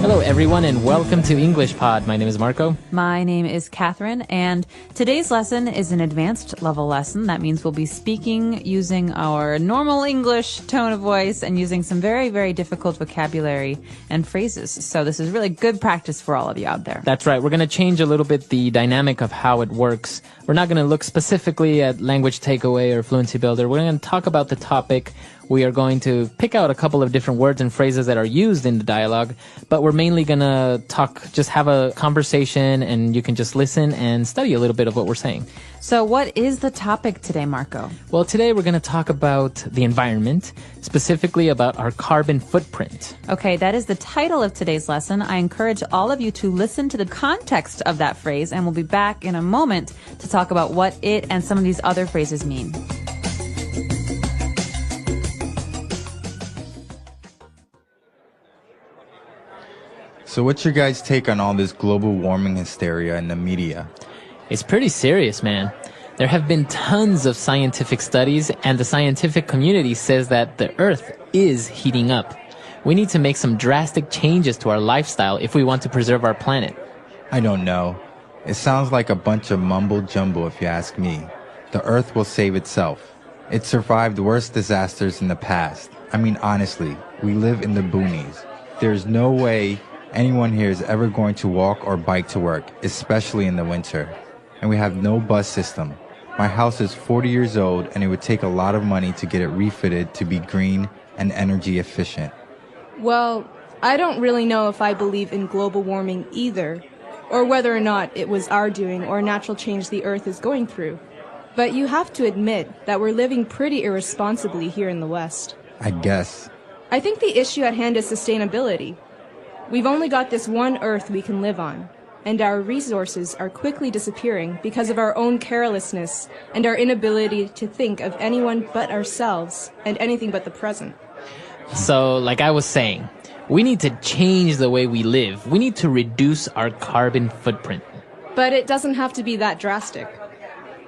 Hello, everyone, and welcome to English Pod. My name is Marco. My name is Catherine, and today's lesson is an advanced level lesson. That means we'll be speaking using our normal English tone of voice and using some very, very difficult vocabulary and phrases. So this is really good practice for all of you out there. That's right. We're going to change a little bit the dynamic of how it works. We're not going to look specifically at language takeaway or fluency builder. We're going to talk about the topic. We are going to pick out a couple of different words and phrases that are used in the dialogue, but we're mainly going to just have a conversation, and you can just listen and study a little bit of what we're saying. So what is the topic today, Marco? Well, today we're going to talk about the environment, specifically about our carbon footprint. Okay, that is the title of today's lesson. I encourage all of you to listen to the context of that phrase, and we'll be back in a moment to talk about what it and some of these other phrases mean. So what's your guys' take on all this global warming hysteria in the media? It's pretty serious, man. There have been tons of scientific studies, and the scientific community says that the Earth is heating up. We need to make some drastic changes to our lifestyle if we want to preserve our planet. I don't know. It sounds like a bunch of mumbo-jumbo if you ask me. The Earth will save itself. It survived worse disasters in the past. I mean, honestly, we live in the boonies. There's no way anyone here is ever going to walk or bike to work, especially in the winter. And we have no bus system. My house is 40 years old, and it would take a lot of money to get it refitted to be green and energy efficient. Well, I don't really know if I believe in global warming either, or whether or not it was our doing or a natural change the Earth is going through. But you have to admit that we're living pretty irresponsibly here in the West. I guess. I think the issue at hand is sustainability. We've only got this one Earth we can live on, and our resources are quickly disappearing because of our own carelessness and our inability to think of anyone but ourselves and anything but the present. So, like I was saying, we need to change the way we live. We need to reduce our carbon footprint. But it doesn't have to be that drastic.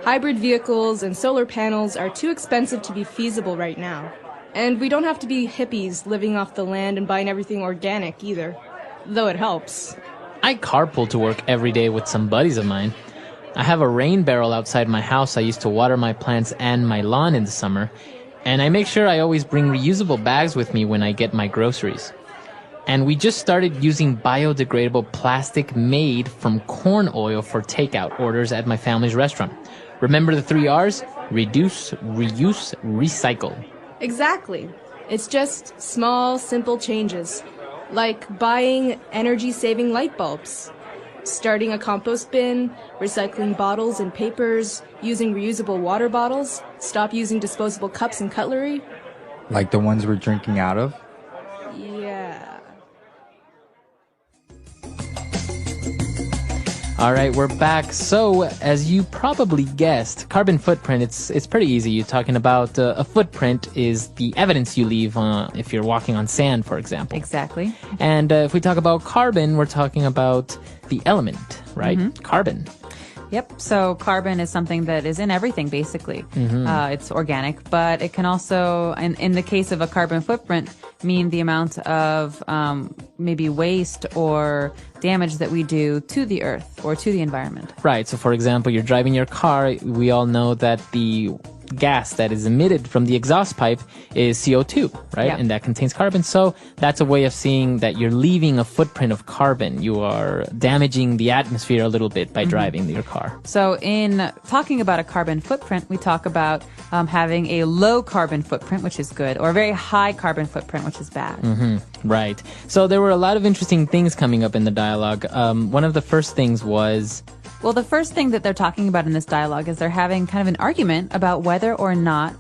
Hybrid vehicles and solar panels are too expensive to be feasible right now. And we don't have to be hippies living off the land and buying everything organic either. Though it helps. I carpool to work every day with some buddies of mine. I have a rain barrel outside my house I use to water my plants and my lawn in the summer. And I make sure I always bring reusable bags with me when I get my groceries. And we just started using biodegradable plastic made from corn oil for takeout orders at my family's restaurant. Remember the 3 R's? Reduce, reuse, recycle. Exactly. It's just small, simple changes. Like buying energy-saving light bulbs, starting a compost bin, recycling bottles and papers, using reusable water bottles, stop using disposable cups and cutlery. Like the ones we're drinking out of? Yeah. All right, we're back. So, as you probably guessed, carbon footprint, it's pretty easy. You're talking about a footprint is the evidence you leave if you're walking on sand, for example. Exactly. And if we talk about carbon, we're talking about the element, right? Mm-hmm. Carbon. Yep. So carbon is something that is in everything, basically. Mm-hmm. It's organic, but it can also, in the case of a carbon footprint, mean the amount of maybe waste or damage that we do to the earth or to the environment. Right. So, for example, you're driving your car. We all know that the gas that is emitted from the exhaust pipe is CO2, right? Yeah. And that contains carbon. So that's a way of seeing that you're leaving a footprint of carbon. You are damaging the atmosphere a little bit by driving your car. So in talking about a carbon footprint, we talk about having a low carbon footprint, which is good, or a very high carbon footprint, which is bad. Mm-hmm. Right. So there were a lot of interesting things coming up in the dialogue. One of the first things was... Well, the first thing that they're talking about in this dialogue is they're having kind of an argument about whether or not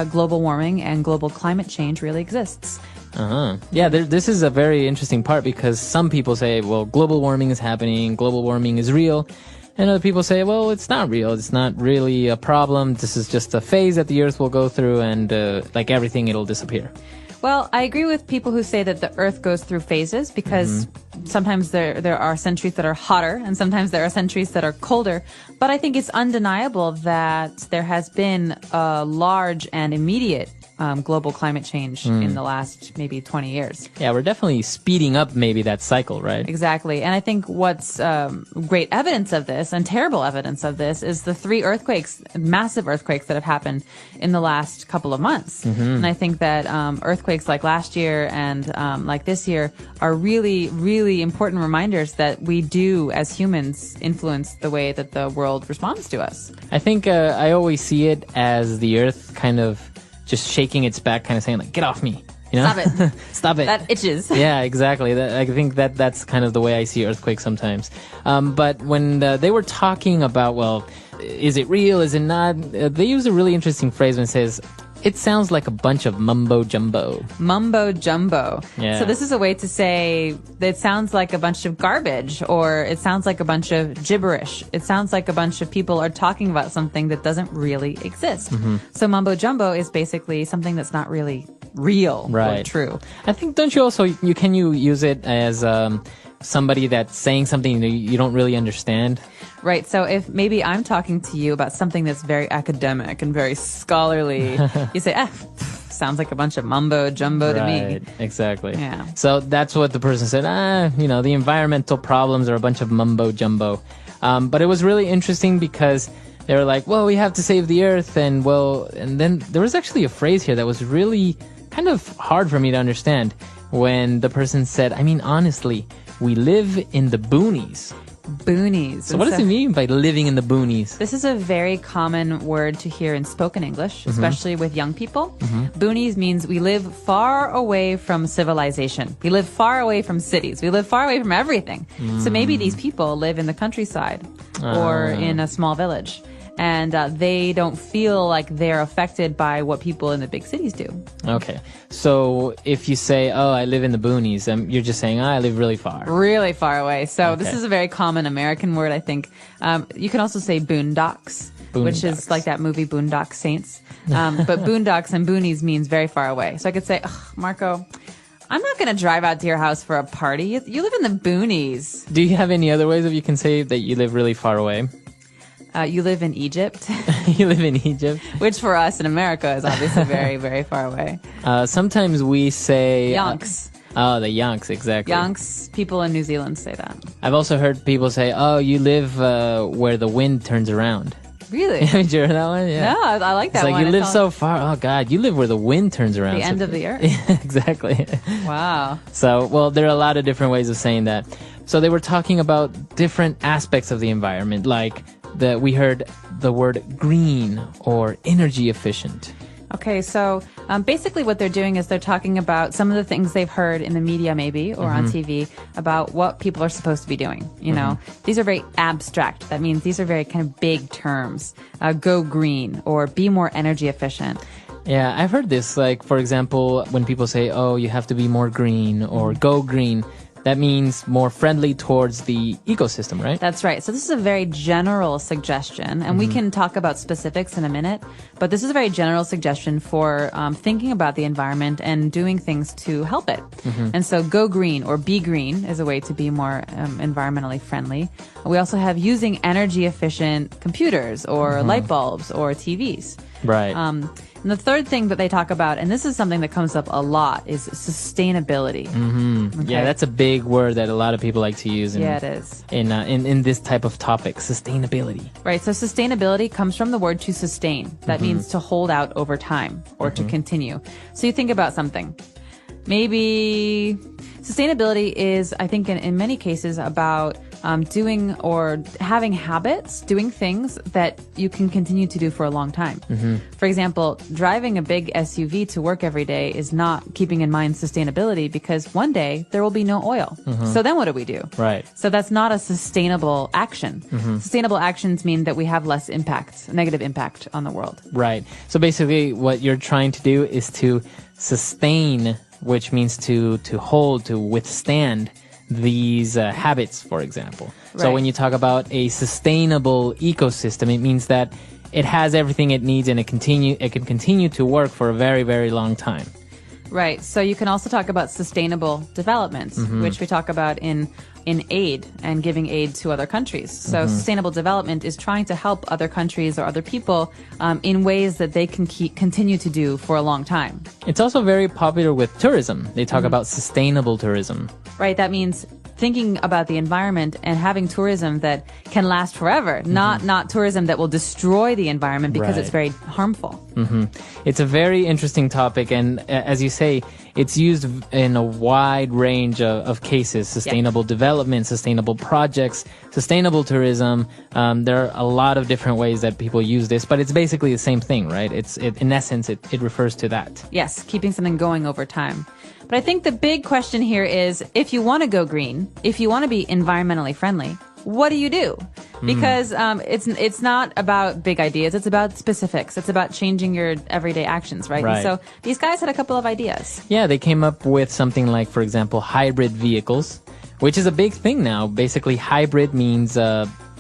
global warming and global climate change really exists. Yeah, this is a very interesting part because some people say, well, global warming is happening, global warming is real. And other people say, well, it's not real. It's not really a problem. This is just a phase that the Earth will go through and like everything, it'll disappear. Well, I agree with people who say that the Earth goes through phases because sometimes there are centuries that are hotter and sometimes there are centuries that are colder. But I think it's undeniable that there has been a large and immediate global climate change in the last maybe 20 years. Yeah, we're definitely speeding up maybe that cycle, right? Exactly. And I think what's great evidence of this and terrible evidence of this is the 3 earthquakes, massive earthquakes that have happened in the last couple of months. And I think that earthquakes like last year and like this year are really, really important reminders that we do, as humans, influence the way that the world responds to us. I think I always see it as the Earth kind of just shaking its back, kind of saying like, "Get off me!" You know, Stop it. Stop it. That itches. Yeah, exactly. I think that's kind of the way I see earthquakes sometimes. But when they were talking about, well, is it real? Is it not? They use a really interesting phrase when it says, "It sounds like a bunch of mumbo jumbo." Mumbo jumbo. Yeah. So this is a way to say that it sounds like a bunch of garbage, or it sounds like a bunch of gibberish. It sounds like a bunch of people are talking about something that doesn't really exist. So mumbo jumbo is basically something that's not really real or true. I think, don't you also, can you use it as somebody that's saying something you don't really understand? Right. So if maybe I'm talking to you about something that's very academic and very scholarly, you say, sounds like a bunch of mumbo jumbo to me. Right, exactly. Yeah. So that's what the person said, the environmental problems are a bunch of mumbo jumbo. But it was really interesting because they were like, well, we have to save the earth. And then there was actually a phrase here that was really kind of hard for me to understand when the person said, I mean, honestly, we live in the boonies. Boonies. So what does it mean by living in the boonies? This is a very common word to hear in spoken English, especially with young people. Boonies means we live far away from civilization. We live far away from cities. We live far away from everything. So maybe these people live in the countryside or in a small village. And they don't feel like they're affected by what people in the big cities do. Okay. So if you say, oh, I live in the boonies, you're just saying, I live really far. Really far away. So this is a very common American word, I think. You can also say boondocks, which is like that movie Boondock Saints. But boondocks and boonies means very far away. So I could say, Marco, I'm not going to drive out to your house for a party. You live in the boonies. Do you have any other ways that you can say that you live really far away? You live in Egypt. You live in Egypt. Which for us in America is obviously very, very far away. Sometimes we say... Yonks. The Yonks, exactly. Yonks, people in New Zealand say that. I've also heard people say, oh, you live where the wind turns around. Really? Haven't you heard that one? Yeah. No, I like that one. It's like, you live so far. Oh, God, you live where the wind turns around. The end of the earth. Exactly. Wow. So, well, there are a lot of different ways of saying that. So they were talking about different aspects of the environment, like we heard the word green or energy efficient. Okay, so basically what they're doing is they're talking about some of the things they've heard in the media maybe or on TV about what people are supposed to be doing. You know, these are very abstract. That means these are very kind of big terms. Go green or be more energy efficient. Yeah, I've heard this. Like, for example, when people say, oh, you have to be more green or go green, that means more friendly towards the ecosystem, right? That's right. So this is a very general suggestion, and we can talk about specifics in a minute, but this is a very general suggestion for thinking about the environment and doing things to help it. And so go green or be green is a way to be more environmentally friendly. We also have using energy efficient computers or light bulbs or TVs. Right. And the third thing that they talk about, and this is something that comes up a lot, is sustainability. Okay. Yeah, that's a big word that a lot of people like to use. It is. In this type of topic, sustainability. Right, so sustainability comes from the word to sustain. That means to hold out over time or to continue. So you think about something. Maybe sustainability is, I think, in many cases about doing or having habits, doing things that you can continue to do for a long time. For example, driving a big SUV to work every day is not keeping in mind sustainability because one day there will be no oil. So then what do we do? Right. So that's not a sustainable action. Sustainable actions mean that we have less impact, negative impact on the world. Right. So basically what you're trying to do is to sustain, which means to hold, to withstand these habits, for example. Right. So when you talk about a sustainable ecosystem, it means that it has everything it needs and it can continue to work for a very, very long time. Right. So you can also talk about sustainable development, which we talk about in aid and giving aid to other countries. So sustainable development is trying to help other countries or other people in ways that they can continue to do for a long time. It's also very popular with tourism. They talk about sustainable tourism. Right. That means thinking about the environment and having tourism that can last forever, not tourism that will destroy the environment because it's very harmful. It's a very interesting topic, and as you say, it's used in a wide range of cases: sustainable development, sustainable projects, sustainable tourism. There are a lot of different ways that people use this, but it's basically the same thing, right? In essence, it refers to that. Yes, keeping something going over time. But I think the big question here is, if you want to go green, if you want to be environmentally friendly, what do you do? Because it's not about big ideas. It's about specifics. It's about changing your everyday actions, right? And so these guys had a couple of ideas. Yeah, they came up with something like, for example, hybrid vehicles, which is a big thing now. Basically, hybrid means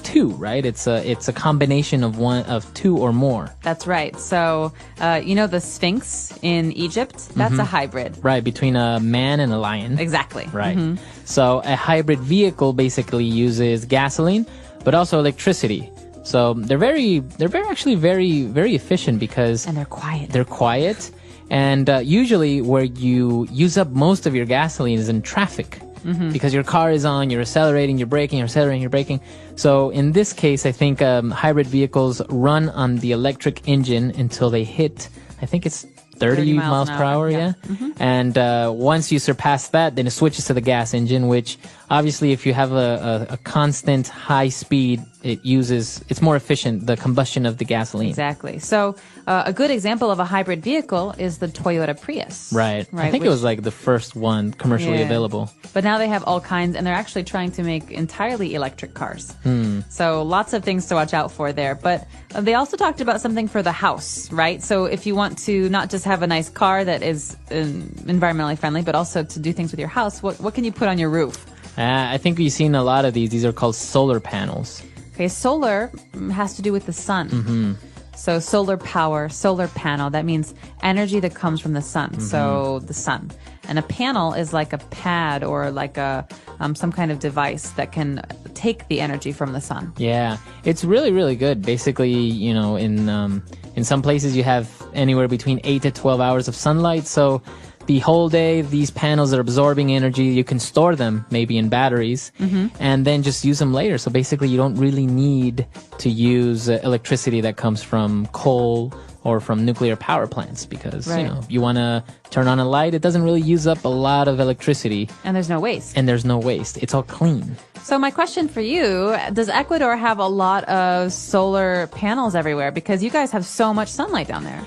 two, right? It's a combination of two or more. That's right. So, the Sphinx in Egypt, that's a hybrid. Right, between a man and a lion. Exactly. Right. So a hybrid vehicle basically uses gasoline, but also electricity. So they're actually very efficient because... And they're quiet. They're quiet. And usually where you use up most of your gasoline is in traffic. Because your car is on, you're accelerating, you're braking, you're accelerating, you're braking. So in this case, I think hybrid vehicles run on the electric engine until they hit, I think it's 30 miles per hour, yeah. And once you surpass that, then it switches to the gas engine, which obviously if you have a constant high speed, it's more efficient, the combustion of the gasoline. Exactly. So a good example of a hybrid vehicle is the Toyota Prius. Right. I think it was like the first one commercially available. But now they have all kinds, and they're actually trying to make entirely electric cars. So lots of things to watch out for there. But they also talked about something for the house, right? So if you want to not just have a nice car that is environmentally friendly, but also to do things with your house, what can you put on your roof? I think we've seen a lot of these. These are called solar panels. Okay, solar has to do with the sun. So solar power, solar panel, that means energy that comes from the sun. So the sun. And a panel is like a pad or like some kind of device that can take the energy from the sun. Yeah, it's really, really good. Basically, in some places you have anywhere between 8 to 12 hours of sunlight. So the whole day, these panels are absorbing energy. You can store them maybe in batteries and then just use them later. So basically, you don't really need to use electricity that comes from coal or from nuclear power plants because, you want to turn on a light. It doesn't really use up a lot of electricity. And there's no waste. It's all clean. So my question for you, does Ecuador have a lot of solar panels everywhere? Because you guys have so much sunlight down there.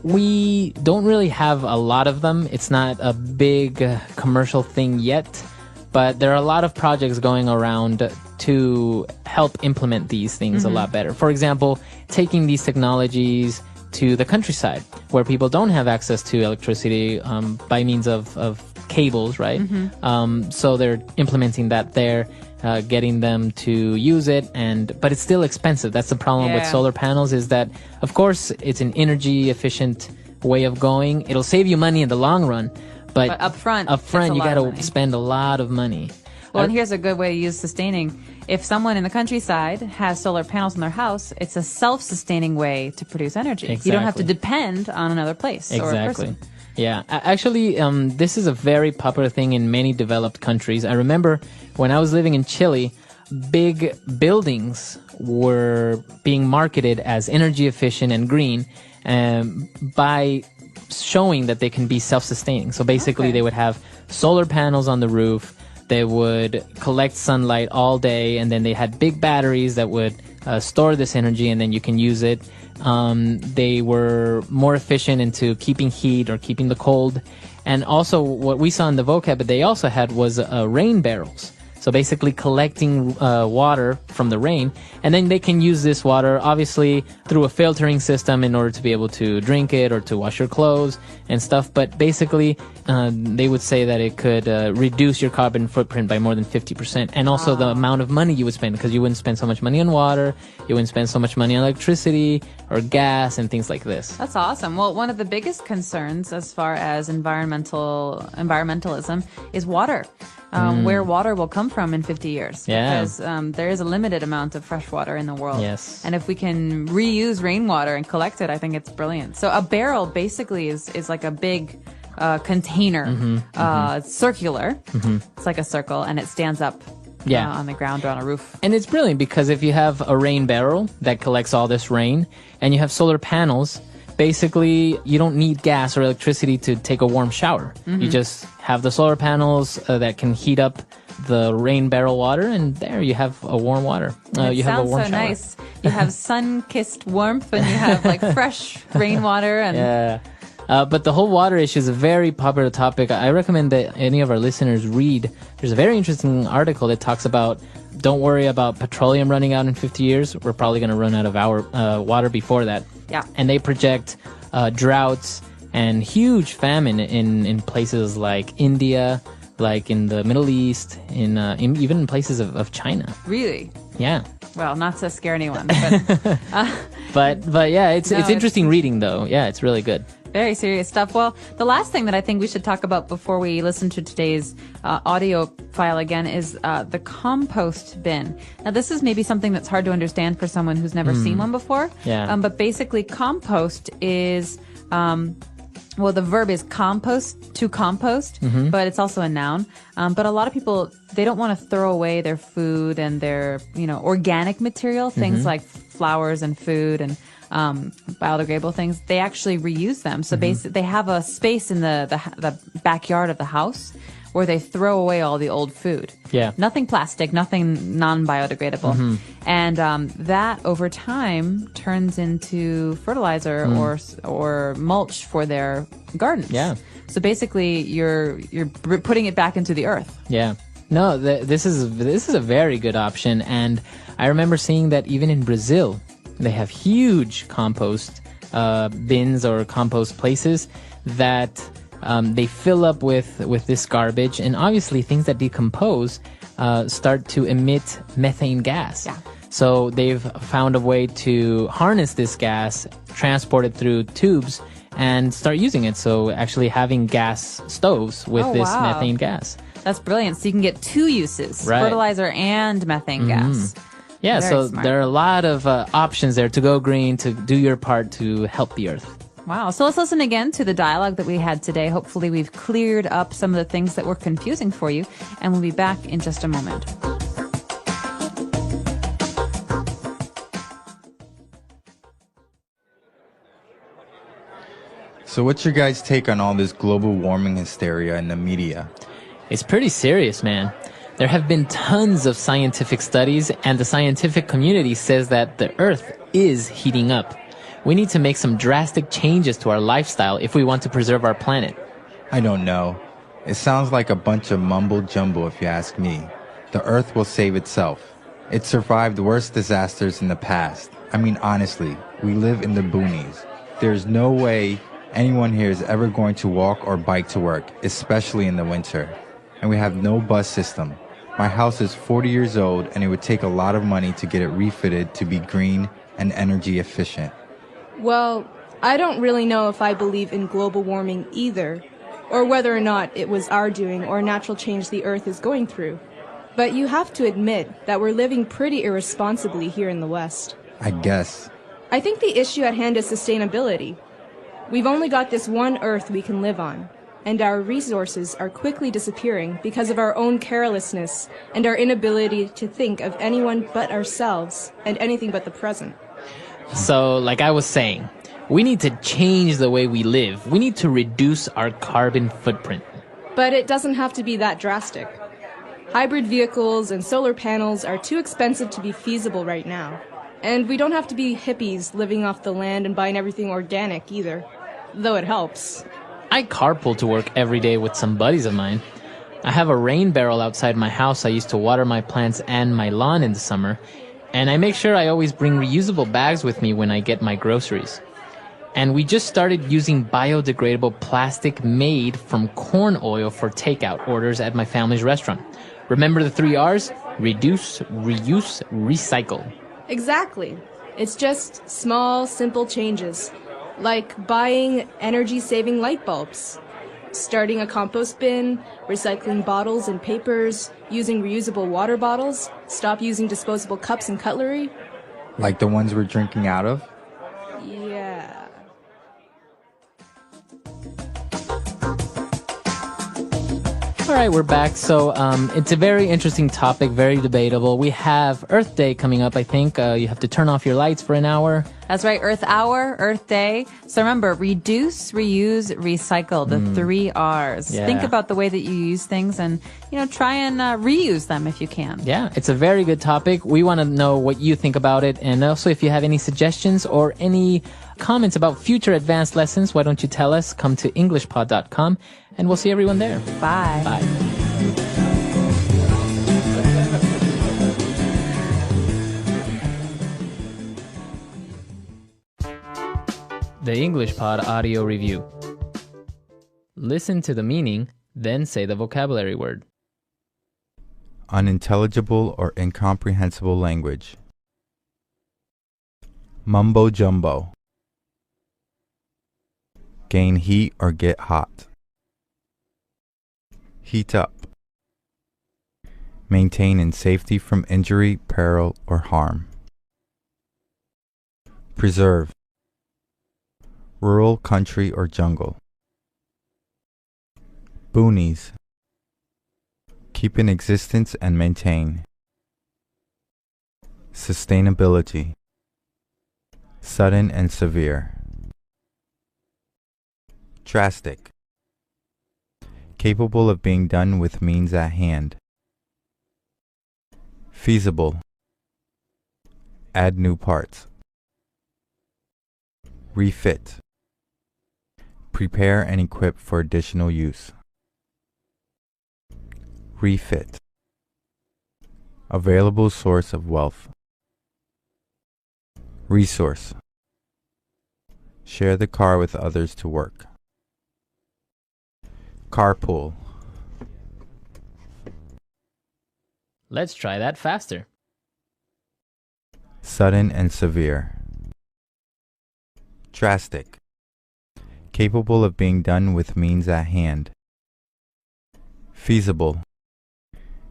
We don't really have a lot of them. It's not a big commercial thing yet, but there are a lot of projects going around to help implement these things a lot better. For example, taking these technologies to the countryside where people don't have access to electricity by means of cables, right? So they're implementing that there, getting them to use it, but it's still expensive. That's the problem with solar panels, is that, of course, it's an energy efficient way of going. It'll save you money in the long run, but up front you got to spend a lot of money. Well, and here's a good way to use sustaining. If someone in the countryside has solar panels in their house, it's a self-sustaining way to produce energy. Exactly. You don't have to depend on another place or a person. Yeah, actually, this is a very popular thing in many developed countries. I remember when I was living in Chile, big buildings were being marketed as energy efficient and green by showing that they can be self-sustaining. So basically, they would have solar panels on the roof. They would collect sunlight all day, and then they had big batteries that would store this energy, and then you can use it. They were more efficient into keeping heat or keeping the cold. And also what we saw in the vocab that they also had was rain barrels. So basically collecting water from the rain, and then they can use this water obviously through a filtering system in order to be able to drink it or to wash your clothes and stuff. But basically they would say that it could reduce your carbon footprint by more than 50%, and also the amount of money you would spend, because you wouldn't spend so much money on water, you wouldn't spend so much money on electricity or gas and things like this. That's awesome. Well, one of the biggest concerns as far as environmentalism is water. Where water will come from in 50 years. Yeah. Because there is a limited amount of fresh water in the world. Yes. And if we can reuse rainwater and collect it, I think it's brilliant. So a barrel basically is like a big container, circular. It's like a circle, and it stands up on the ground or on a roof. And it's brilliant because if you have a rain barrel that collects all this rain and you have solar panels, basically you don't need gas or electricity to take a warm shower. You just have the solar panels that can heat up the rain barrel water, and there you have a warm water. You have a warm sounds so shower. nice. You have sun-kissed warmth, and you have like fresh rainwater. And Yeah. But the whole water issue is a very popular topic. I recommend that any of our listeners read. There's a very interesting article that talks about, don't worry about petroleum running out in 50 years. We're probably going to run out of our water before that. Yeah. And they project droughts and huge famine in places like India, like in the Middle East, in even in places of China. Really? Yeah. Well, not to scare anyone, but But yeah, it's No, interesting reading though. Yeah, it's really good. very serious stuff. Well, the last thing that I think we should talk about before we listen to today's audio file again is the compost bin. Now, this is maybe something that's hard to understand for someone who's never seen one before. Yeah. But basically, compost is, well, the verb is compost, to compost, but it's also a noun. But a lot of people, they don't want to throw away their food and their, organic material, things like flowers and food and biodegradable things. They actually reuse them. So basically, they have a space in the backyard of the house where they throw away all the old food. Yeah. Nothing plastic, nothing non-biodegradable. And that over time turns into fertilizer or mulch for their gardens. Yeah. So basically, you're putting it back into the earth. Yeah. No, this is a very good option, and I remember seeing that even in Brazil, they have huge compost bins or compost places that they fill up with this garbage, and obviously things that decompose start to emit methane gas. Yeah. So they've found a way to harness this gas, transport it through tubes, and start using it. So actually having gas stoves with this wow. methane gas. That's brilliant. So you can get two uses, Right. fertilizer and methane gas. Yeah, Very so smart. there are a lot of options there to go green, to do your part to help the earth. Wow. So let's listen again to the dialogue that we had today. Hopefully we've cleared up some of the things that were confusing for you, and we'll be back in just a moment. So what's your guys' take on all this global warming hysteria in the media? It's pretty serious, man. There have been tons of scientific studies, and the scientific community says that the Earth is heating up. We need to make some drastic changes to our lifestyle if we want to preserve our planet. I don't know. It sounds like a bunch of mumble jumble if you ask me. The Earth will save itself. It survived worse disasters in the past. I mean, honestly, we live in the boonies. There's no way anyone here is ever going to walk or bike to work, especially in the winter. And we have no bus system. My house is 40 years old, and it would take a lot of money to get it refitted to be green and energy efficient. Well, I don't really know if I believe in global warming either, or whether or not it was our doing or natural change the Earth is going through. But you have to admit that we're living pretty irresponsibly here in the West. I guess. I think the issue at hand is sustainability. We've only got this one Earth we can live on, and our resources are quickly disappearing because of our own carelessness and our inability to think of anyone but ourselves and anything but the present. So, like I was saying, we need to change the way we live. We need to reduce our carbon footprint. But it doesn't have to be that drastic. Hybrid vehicles and solar panels are too expensive to be feasible right now. And we don't have to be hippies living off the land and buying everything organic either, though it helps. I carpool to work every day with some buddies of mine. I have a rain barrel outside my house I used to water my plants and my lawn in the summer, and I make sure I always bring reusable bags with me when I get my groceries. And we just started using biodegradable plastic made from corn oil for takeout orders at my family's restaurant. Remember the 3 R's? Reduce, reuse, recycle. Exactly. It's just small, simple changes, like buying energy-saving light bulbs, starting a compost bin, recycling bottles and papers, using reusable water bottles, stop using disposable cups and cutlery. Like the ones we're drinking out of? Yeah. All right, we're back. So it's a very interesting topic, very debatable. We have Earth Day coming up, I think. You have to turn off your lights for an hour. That's right. Earth Hour, Earth Day. So remember, reduce, reuse, recycle, the 3 R's. Yeah. Think about the way that you use things and, try and reuse them if you can. Yeah, it's a very good topic. We want to know what you think about it. And also, if you have any suggestions or any comments about future advanced lessons, why don't you tell us? Come to englishpod.com and we'll see everyone there. Bye. Bye. The English Pod Audio Review. Listen to the meaning, then say the vocabulary word. Unintelligible or incomprehensible language. Mumbo jumbo. Gain heat or get hot. Heat up. Maintain in safety from injury, peril, or harm. Preserve. Rural, country, or jungle. Boonies. Keep in existence and maintain. Sustainability. Sudden and severe. Drastic. Capable of being done with means at hand. Feasible. Add new parts. Refit. Prepare and equip for additional use. Refit. Available source of wealth. Resource. Share the car with others to work. Carpool. Let's try that faster. Sudden and severe. Drastic. Capable of being done with means at hand. Feasible.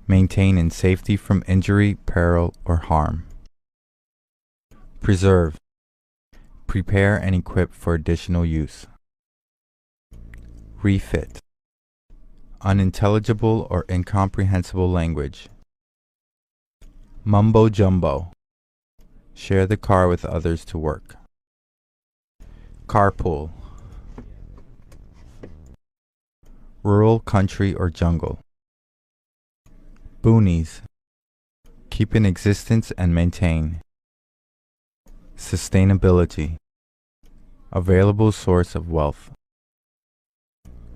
Maintain in safety from injury, peril, or harm. Preserve. Prepare and equip for additional use. Refit. Unintelligible or incomprehensible language. Mumbo jumbo. Share the car with others to work. Carpool. Rural, country, or jungle. Boonies. Keep in existence and maintain. Sustainability. Available source of wealth.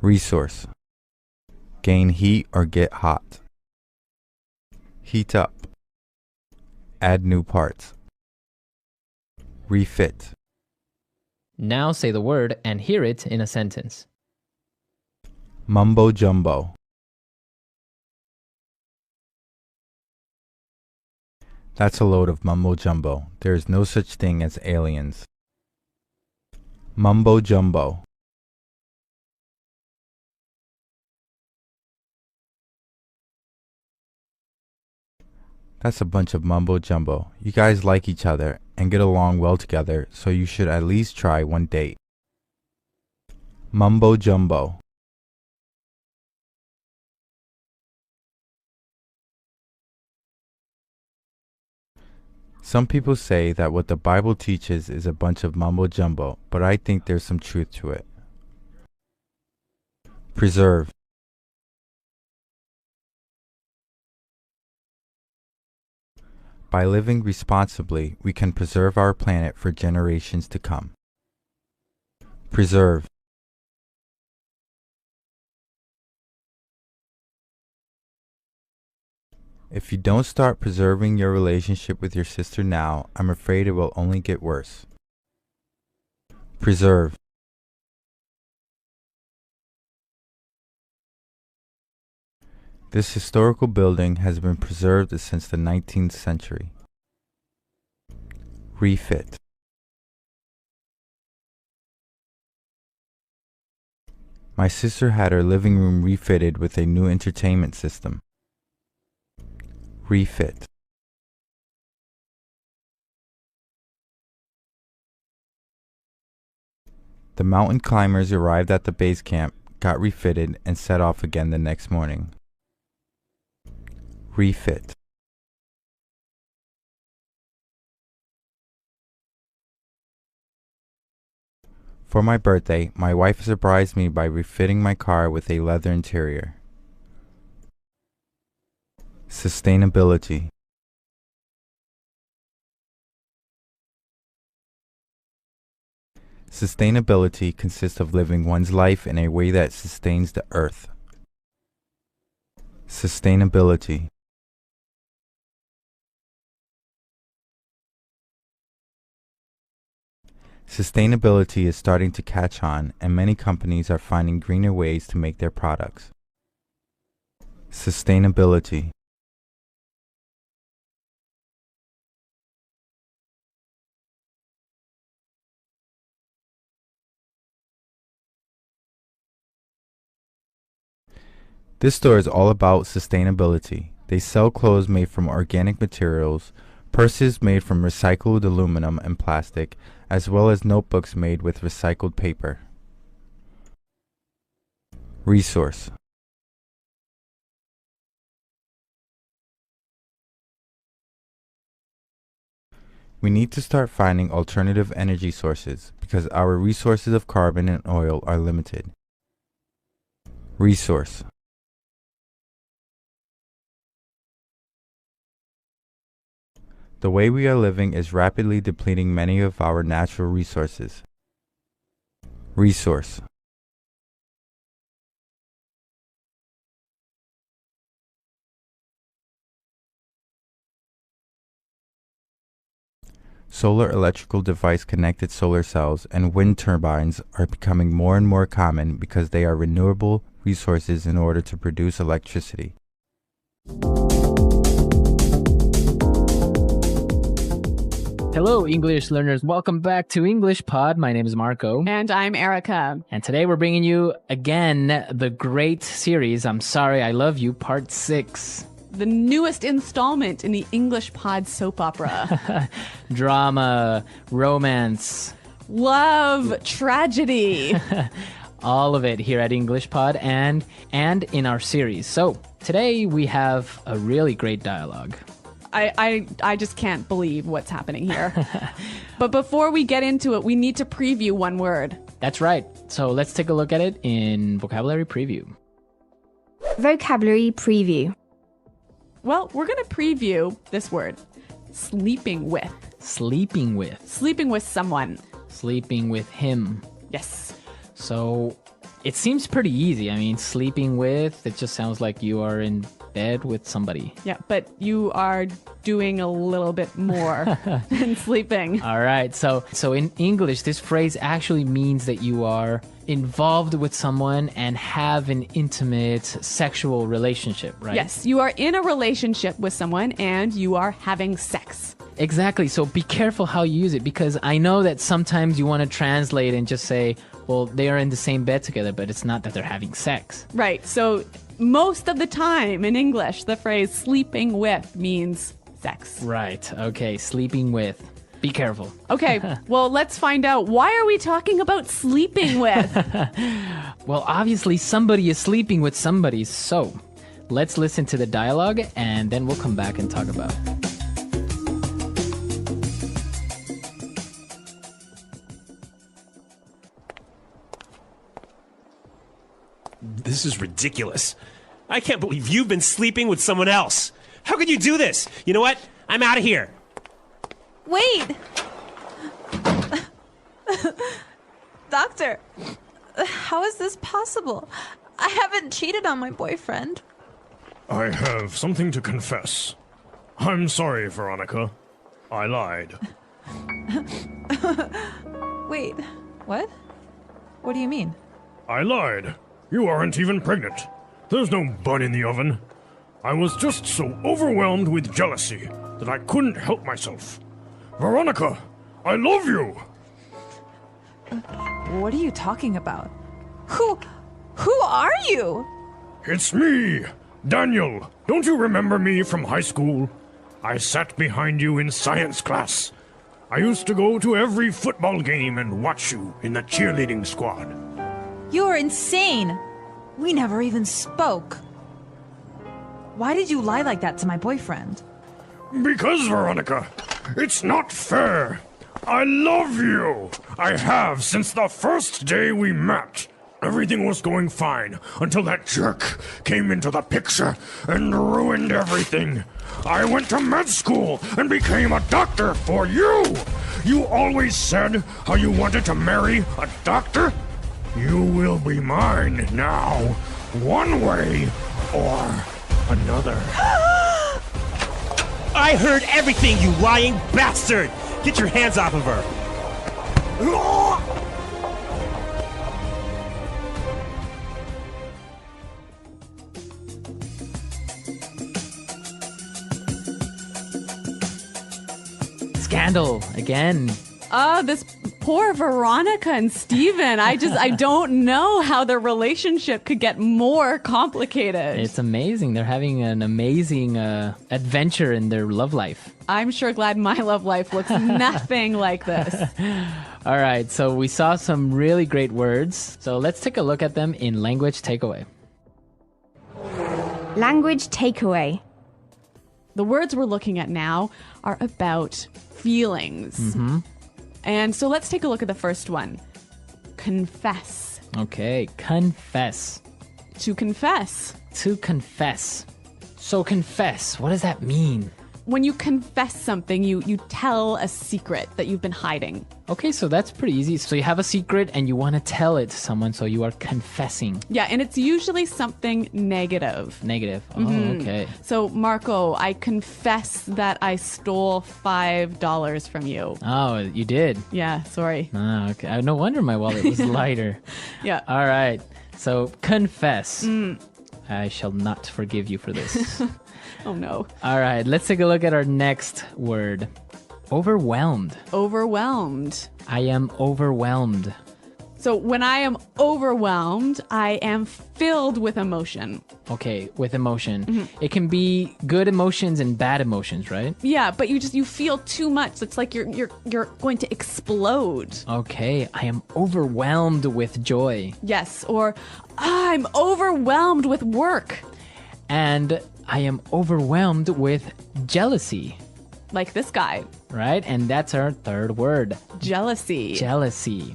Resource. Gain heat or get hot. Heat up. Add new parts. Refit. Now say the word and hear it in a sentence. Mumbo jumbo. That's a load of mumbo jumbo. There is no such thing as aliens. Mumbo jumbo. That's a bunch of mumbo jumbo. You guys like each other and get along well together, so you should at least try one date. Mumbo jumbo. Some people say that what the Bible teaches is a bunch of mumbo jumbo, but I think there's some truth to it. Preserve. By living responsibly, we can preserve our planet for generations to come. Preserve. If you don't start preserving your relationship with your sister now, I'm afraid it will only get worse. Preserve. This historical building has been preserved since the 19th century. Refit. My sister had her living room refitted with a new entertainment system. Refit. The mountain climbers arrived at the base camp, got refitted, and set off again the next morning. Refit. For my birthday, my wife surprised me by refitting my car with a leather interior. Sustainability. Sustainability consists of living one's life in a way that sustains the earth. Sustainability. Sustainability is starting to catch on, and many companies are finding greener ways to make their products. Sustainability. This store is all about sustainability. They sell clothes made from organic materials, purses made from recycled aluminum and plastic, as well as notebooks made with recycled paper. Resource. We need to start finding alternative energy sources because our resources of carbon and oil are limited. Resource. The way we are living is rapidly depleting many of our natural resources. Resource. Solar electrical device connected solar cells and wind turbines are becoming more and more common because they are renewable resources in order to produce electricity. Hello, English learners. Welcome back to English Pod. My name is Marco. And I'm Erica. And today we're bringing you, again, the great series, I'm Sorry, I Love You, Part 6. The newest installment in the English Pod soap opera. Drama, romance. Love, tragedy. All of it here at English Pod and in our series. So today we have a really great dialogue. I just can't believe what's happening here. But before we get into it, we need to preview one word. That's right. So let's take a look at it in Vocabulary Preview. Vocabulary Preview. Well, we're going to preview this word. Sleeping with. Sleeping with. Sleeping with someone. Sleeping with him. Yes. So it seems pretty easy. I mean, sleeping with, it just sounds like you are in bed with somebody. Yeah, but you are doing a little bit more than sleeping. All right. So in English, this phrase actually means that you are involved with someone and have an intimate sexual relationship, right? Yes, you are in a relationship with someone and you are having sex. Exactly. So be careful how you use it, because I know that sometimes you want to translate and just say, well, they are in the same bed together, but it's not that they're having sex. Right. So most of the time in English, the phrase sleeping with means sex. Right. Okay. Sleeping with. Be careful. Okay. Well, let's find out. Why are we talking about sleeping with? Well, obviously somebody is sleeping with somebody. So let's listen to the dialogue and then we'll come back and talk about it. This is ridiculous. I can't believe you've been sleeping with someone else. How could you do this? You know what? I'm out of here. Wait! Doctor, how is this possible? I haven't cheated on my boyfriend. I have something to confess. I'm sorry, Veronica. I lied. Wait, what? What do you mean? I lied. You aren't even pregnant. There's no bun in the oven. I was just so overwhelmed with jealousy that I couldn't help myself. Veronica, I love you! What are you talking about? Who are you? It's me, Daniel. Don't you remember me from high school? I sat behind you in science class. I used to go to every football game and watch you in the cheerleading squad. You're insane. We never even spoke. Why did you lie like that to my boyfriend? Because, Veronica, it's not fair. I love you. I have since the first day we met. Everything was going fine until that jerk came into the picture and ruined everything. I went to med school and became a doctor for you. You always said how you wanted to marry a doctor. You will be mine now, one way or another. I heard everything, you lying bastard! Get your hands off of her! Scandal again. This poor Veronica and Steven. I don't know how their relationship could get more complicated. It's amazing. They're having an amazing adventure in their love life. I'm sure glad my love life looks nothing like this. All right, so we saw some really great words. So let's take a look at them in language takeaway. Language takeaway. The words we're looking at now are about feelings. Mm-hmm. And so let's take a look at the first one. Confess. Okay, confess. To confess. To confess. So confess, what does that mean? When you confess something, you tell a secret that you've been hiding. Okay, so that's pretty easy. So you have a secret and you want to tell it to someone, so you are confessing. Yeah, and it's usually something negative. Negative. Oh, okay. So, Marco, I confess that I stole $5 from you. Oh, you did? Yeah, sorry. Ah, okay. No wonder my wallet was lighter. Yeah. All right. So confess. I shall not forgive you for this. Oh, no. All right. Let's take a look at our next word. Overwhelmed. Overwhelmed. I am overwhelmed. So when I am overwhelmed, I am filled with emotion. Okay, with emotion. It can be good emotions and bad emotions, right? Yeah, but you feel too much. It's like you're going to explode. Okay, I am overwhelmed with joy. Yes, or I'm overwhelmed with work. And I am overwhelmed with jealousy. Like this guy. Right? And that's our third word. Jealousy. Jealousy.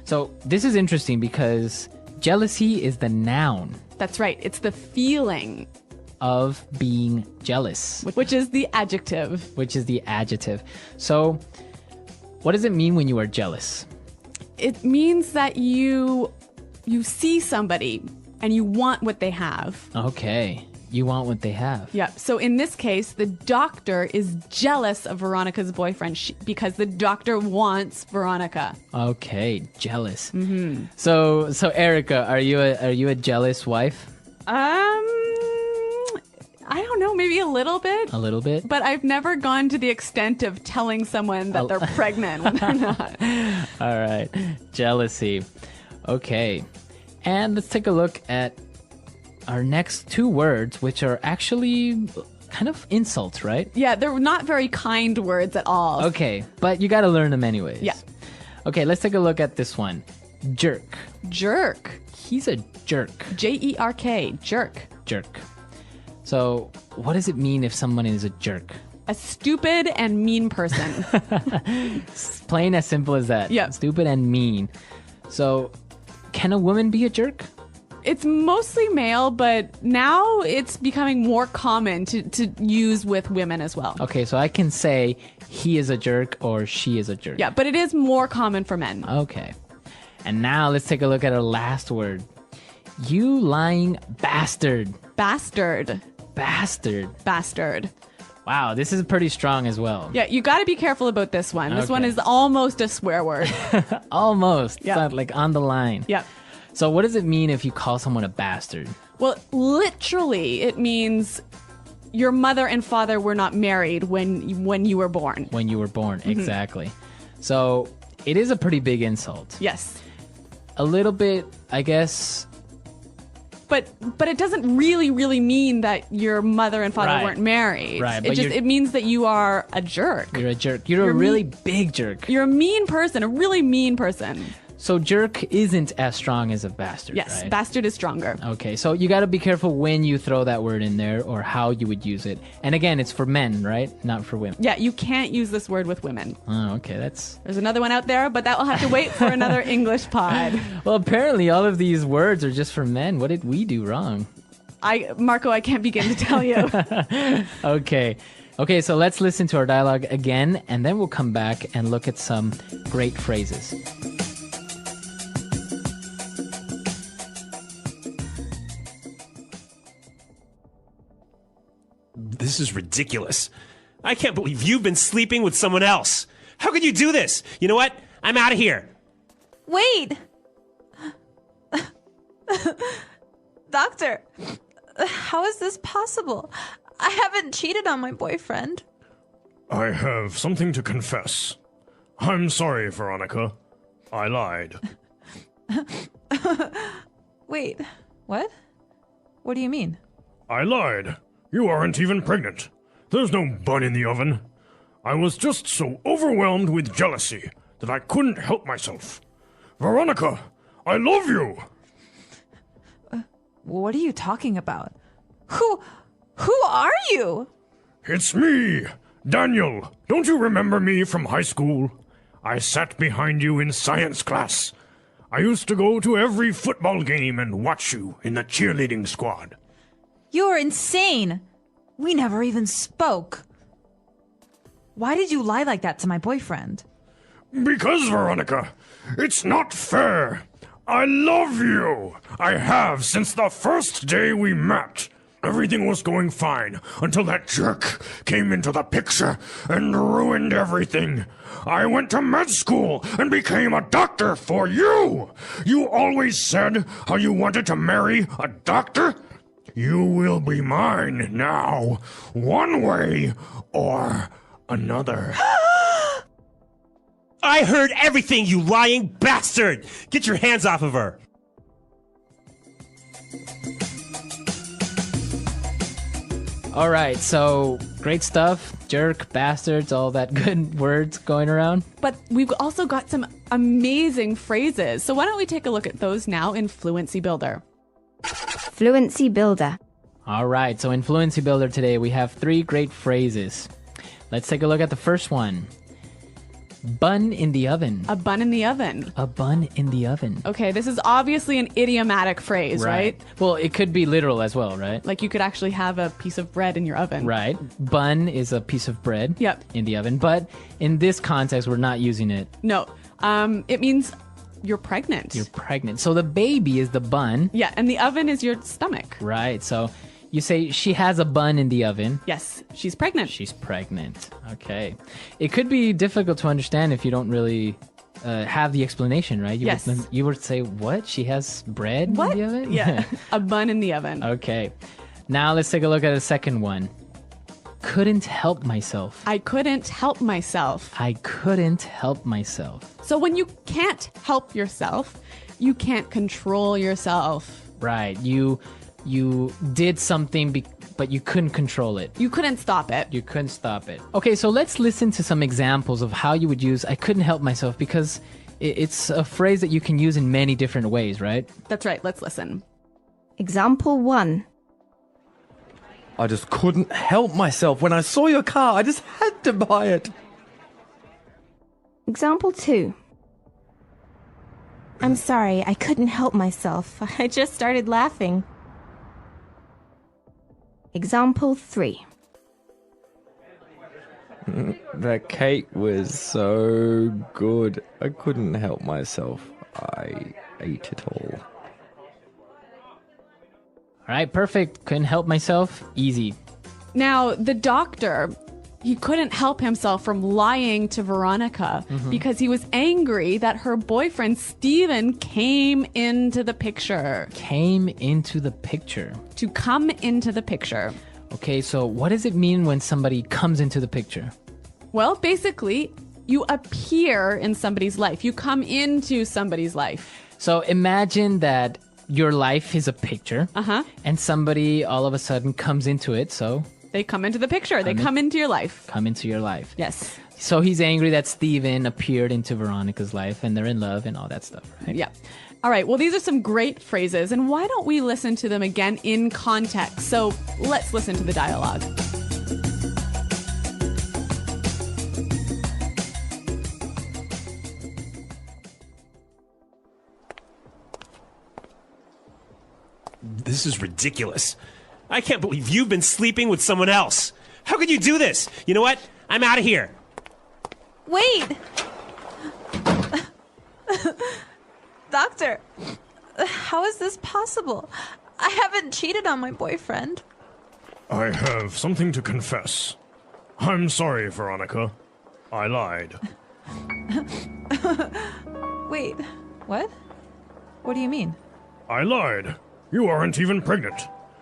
So this is interesting because jealousy is the noun That's right. It's the feeling, of being jealous, which is the adjective. which is the adjective. So what does it mean when you are jealous? It means that you see somebody and you want what they have. Okay. You want what they have. Yeah. So in this case, the doctor is jealous of Veronica's boyfriend because the doctor wants Veronica. Okay, jealous. Mm-hmm. So Erica, are you a jealous wife? I don't know, maybe a little bit. A little bit. But I've never gone to the extent of telling someone that they're pregnant when they're not. All right, jealousy. Okay, and let's take a look at our next two words, which are actually kind of insults, right? Yeah, they're not very kind words at all. Okay, but you got to learn them anyways. Yeah. Okay, let's take a look at this one. Jerk. Jerk. He's a jerk. Jerk. Jerk. Jerk. So, what does it mean if someone is a jerk? A stupid and mean person. Plain as simple as that. Yeah. Stupid and mean. So, can a woman be a jerk? It's mostly male, but now it's becoming more common to use with women as well. Okay, so I can say he is a jerk or she is a jerk. Yeah, but it is more common for men. Okay. And now let's take a look at our last word. You lying bastard. Bastard. Bastard. Bastard. Wow, this is pretty strong as well. Yeah, you got to be careful about this one. This Okay. one is almost a swear word. Almost. Yeah. It's not like on the line. Yep. So what does it mean if you call someone a bastard? Well, literally, it means your mother and father were not married when you were born. When you were born, exactly. So it is a pretty big insult. Yes. A little bit, I guess. But it doesn't really mean that your mother and father Right. weren't married. Right, It but just you're- it means that you are a jerk. You're a jerk. You're a really big jerk. You're a mean person, a really mean person. So jerk isn't as strong as a bastard, Yes, right? bastard is stronger. Okay, so you got to be careful when you throw that word in there or how you would use it. And again, it's for men, right? Not for women. Yeah, you can't use this word with women. Oh, okay, that's... There's another one out there, but that will have to wait for another English pod. Well, apparently all of these words are just for men. What did we do wrong? Marco, I can't begin to tell you. Okay, so let's listen to our dialogue again, and then we'll come back and look at some great phrases. This is ridiculous. I can't believe you've been sleeping with someone else. How could you do this? You know what? I'm out of here. Wait! Doctor, how is this possible? I haven't cheated on my boyfriend. I have something to confess. I'm sorry, Veronica. I lied. Wait, what? What do you mean? I lied. You aren't even pregnant. There's no bun in the oven. I was just so overwhelmed with jealousy that I couldn't help myself. Veronica, I love you! What are you talking about? Who are you? It's me, Daniel. Don't you remember me from high school? I sat behind you in science class. I used to go to every football game and watch you in the cheerleading squad. You're insane. We never even spoke. Why did you lie like that to my boyfriend? Because, Veronica, it's not fair. I love you. I have since the first day we met. Everything was going fine until that jerk came into the picture and ruined everything. I went to med school and became a doctor for you. You always said how you wanted to marry a doctor. You will be mine now, one way or another. I heard everything, you lying bastard! Get your hands off of her! All right, so great stuff. Jerk, bastards, all that good words going around. But we've also got some amazing phrases. So why don't we take a look at those now in Fluency Builder? Fluency Builder. All right, so in Fluency Builder today, we have 3 great phrases. Let's take a look at the first one. Bun in the oven. A bun in the oven. A bun in the oven. Okay, this is obviously an idiomatic phrase, right? Well, it could be literal as well, right? Like you could actually have a piece of bread in your oven. Right. Bun is a piece of bread Yep. in the oven, but in this context, we're not using it. No, it means you're pregnant. You're pregnant. So the baby is the bun. Yeah, and the oven is your stomach. Right. So you say she has a bun in the oven. Yes, she's pregnant. She's pregnant. Okay. It could be difficult to understand if you don't really have the explanation, right? Yes. You would say, what? She has bread What? in the oven? Yeah, a bun in the oven. Okay. Now let's take a look at the second one. Couldn't help myself. I couldn't help myself. I couldn't help myself. So when you can't help yourself, you can't control yourself. Right. You did something, but you couldn't control it. You couldn't stop it. You couldn't stop it. Okay, so let's listen to some examples of how you would use I couldn't help myself, because it's a phrase that you can use in many different ways, right? That's right. Let's listen. Example 1. I just couldn't help myself. When I saw your car, I just had to buy it. Example 2. I'm sorry, I couldn't help myself. I just started laughing. Example 3. That cake was so good. I couldn't help myself. I ate it all. All right, perfect. Couldn't help myself. Easy. Now, the doctor, he couldn't help himself from lying to Veronica because he was angry that her boyfriend Steven came into the picture. Came into the picture. To come into the picture. Okay, so what does it mean when somebody comes into the picture? Well, basically, you appear in somebody's life. You come into somebody's life. So imagine that your life is a picture, and somebody all of a sudden comes into it, so... They come into the picture. They come into your life. Come into your life. Yes. So he's angry that Steven appeared into Veronica's life, and they're in love and all that stuff, right? Yeah. All right, well, these are some great phrases, and why don't we listen to them again in context? So let's listen to the dialogue. This is ridiculous. I can't believe you've been sleeping with someone else. How could you do this? You know what? I'm out of here. Wait! Doctor, how is this possible? I haven't cheated on my boyfriend. I have something to confess. I'm sorry, Veronica. I lied. Wait, what? What do you mean? I lied. You aren't even pregnant.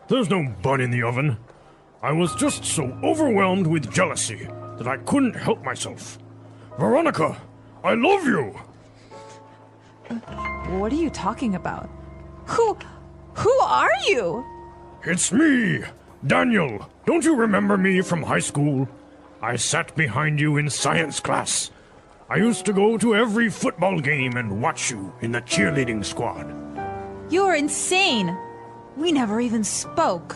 There's no bun in the oven. I was just so overwhelmed with jealousy that I couldn't help myself. Veronica, I love you! What are you talking about? Who are you? It's me, Daniel. Don't you remember me from high school? I sat behind you in science class. I used to go to every football game and watch you in the cheerleading squad. You're insane. We never even spoke.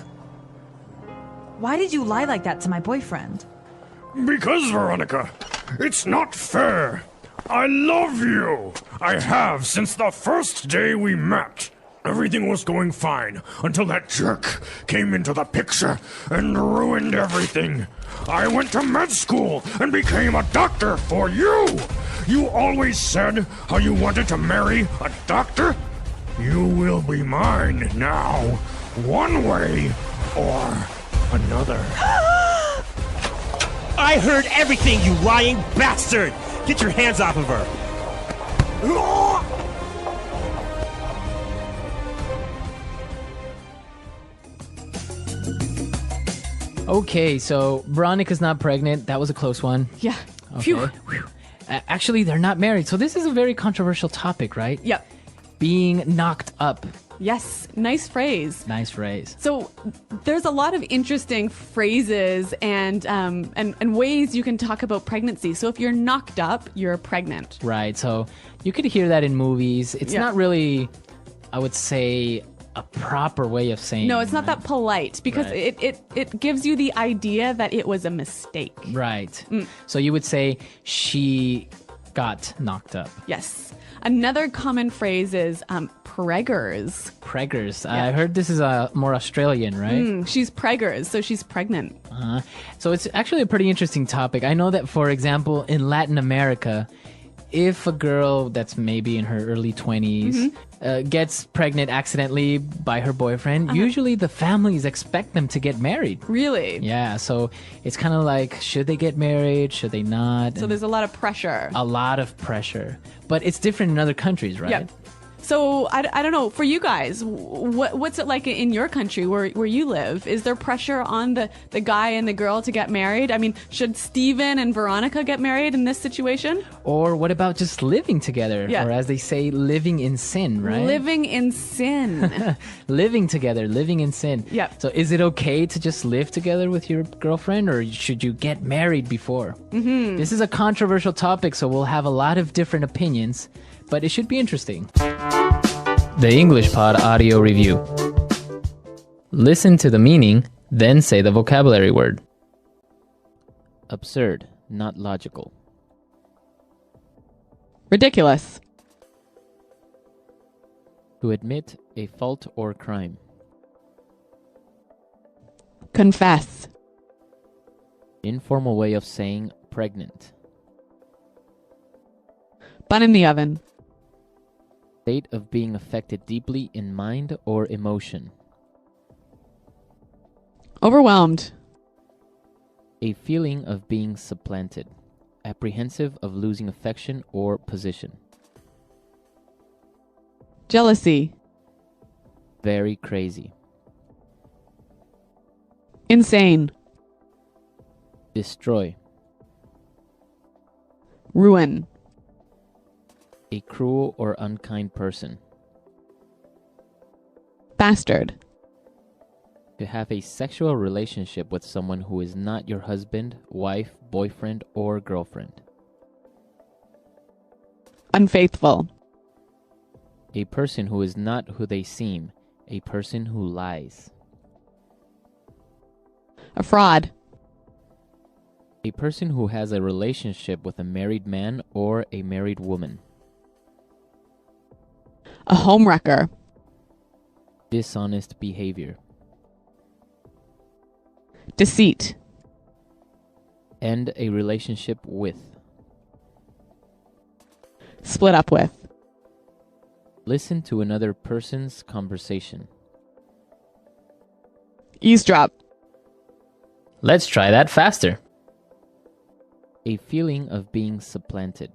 Why did you lie like that to my boyfriend? Because, Veronica, it's not fair. I love you. I have since the first day we met. Everything was going fine until that jerk came into the picture and ruined everything. I went to med school and became a doctor for you. You always said how you wanted to marry a doctor. You will be mine now, one way or another. I heard everything, you lying bastard! Get your hands off of her! Okay, so Veronica's not pregnant. That was a close one. Yeah. Okay. Phew. Actually, they're not married. So this is a very controversial topic, right? Yep. Being knocked up. Yes. Nice phrase. Nice phrase. So there's a lot of interesting phrases and ways you can talk about pregnancy. So if you're knocked up, you're pregnant. Right. So you could hear that in movies. It's Yeah. not really, I would say, a proper way of saying. No, it's not that polite because Right. it gives you the idea that it was a mistake. Right. So you would say she got knocked up. Yes. Another common phrase is preggers. Preggers. I heard this is more Australian, right? She's preggers, so she's pregnant. So it's actually a pretty interesting topic. I know that, for example, in Latin America, if a girl that's maybe in her early 20s gets pregnant accidentally by her boyfriend, usually the families expect them to get married. Really? Yeah, so it's kind of like, should they get married? Should they not? So there's a lot of pressure. a lot of pressure. But it's different in other countries, right? Yep. So I don't know, for you guys, what's it like in your country where you live? Is there pressure on the guy and the girl to get married? I mean, should Steven and Veronica get married in this situation? Or what about just living together? Yeah. Or as they say, living in sin, right? Living in sin. Living together, living in sin. Yep. So is it okay to just live together with your girlfriend, or should you get married before? This is a controversial topic, so we'll have a lot of different opinions, but it should be interesting. The English Pod Audio Review. Listen to the meaning, then say the vocabulary word. Absurd, not logical. Ridiculous. To admit a fault or crime. Confess. Informal way of saying pregnant. Bun in the oven. State of being affected deeply in mind or emotion. Overwhelmed. A feeling of being supplanted. Apprehensive of losing affection or position. Jealousy. Very crazy. Insane. Destroy. Ruin. A cruel or unkind person. Bastard. To have a sexual relationship with someone who is not your husband, wife, boyfriend, or girlfriend. Unfaithful. A person who is not who they seem. A person who lies. A fraud. A person who has a relationship with a married man or a married woman. A homewrecker. Dishonest behavior. Deceit. End a relationship with. Split up with. Listen to another person's conversation. Eavesdrop. Let's try that faster. A feeling of being supplanted.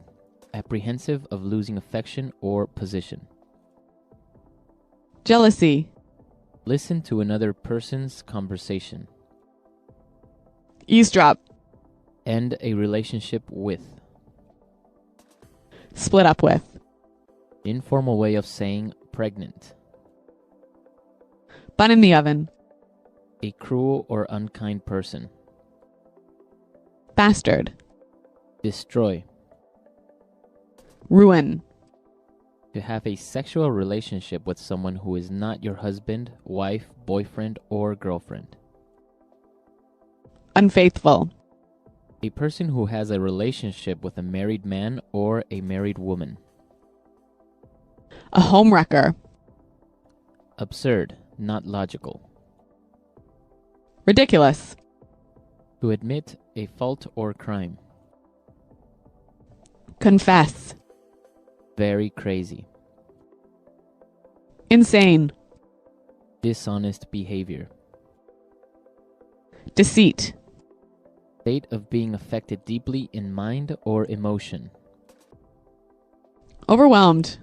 Apprehensive of losing affection or position. Jealousy. Listen to another person's conversation. Eavesdrop. End a relationship with. Split up with. Informal way of saying pregnant. Bun in the oven. A cruel or unkind person. Bastard. Destroy. Ruin. To have a sexual relationship with someone who is not your husband, wife, boyfriend, or girlfriend. Unfaithful. A person who has a relationship with a married man or a married woman. A homewrecker. Absurd, not logical. Ridiculous. To admit a fault or crime. Confess. Very crazy. Insane. Dishonest behavior. Deceit. State of being affected deeply in mind or emotion. Overwhelmed.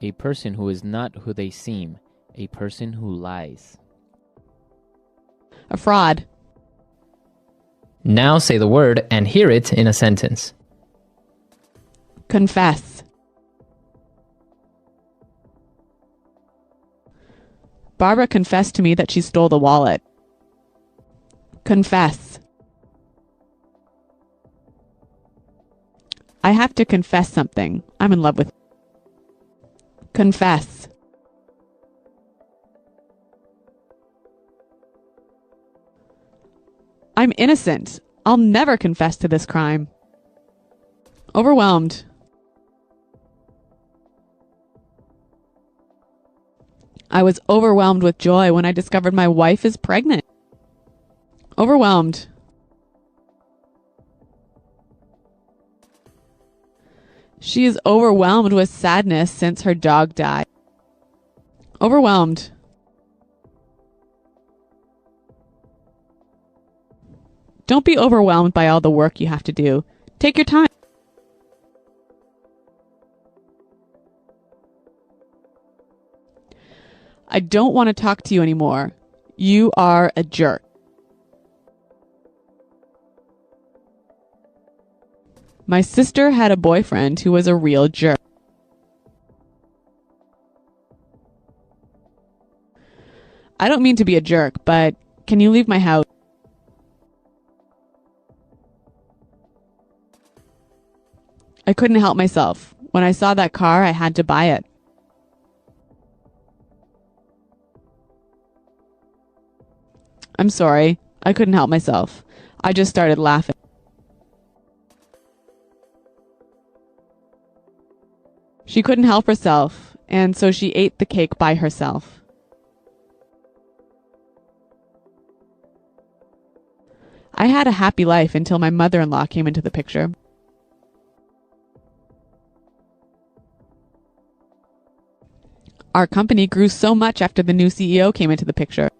A person who is not who they seem. A person who lies. A fraud. Now say the word and hear it in a sentence. Confess. Barbara confessed to me that she stole the wallet. Confess. I have to confess something. I'm in love with. Confess. I'm innocent. I'll never confess to this crime. Overwhelmed. I was overwhelmed with joy when I discovered my wife is pregnant. Overwhelmed. She is overwhelmed with sadness since her dog died. Overwhelmed. Don't be overwhelmed by all the work you have to do. Take your time. I don't want to talk to you anymore. You are a jerk. My sister had a boyfriend who was a real jerk. I don't mean to be a jerk, but can you leave my house? I couldn't help myself. When I saw that car, I had to buy it. I'm sorry. I couldn't help myself. I just started laughing. She couldn't help herself, and so she ate the cake by herself. I had a happy life until my mother-in-law came into the picture. Our company grew so much after the new CEO came into the picture.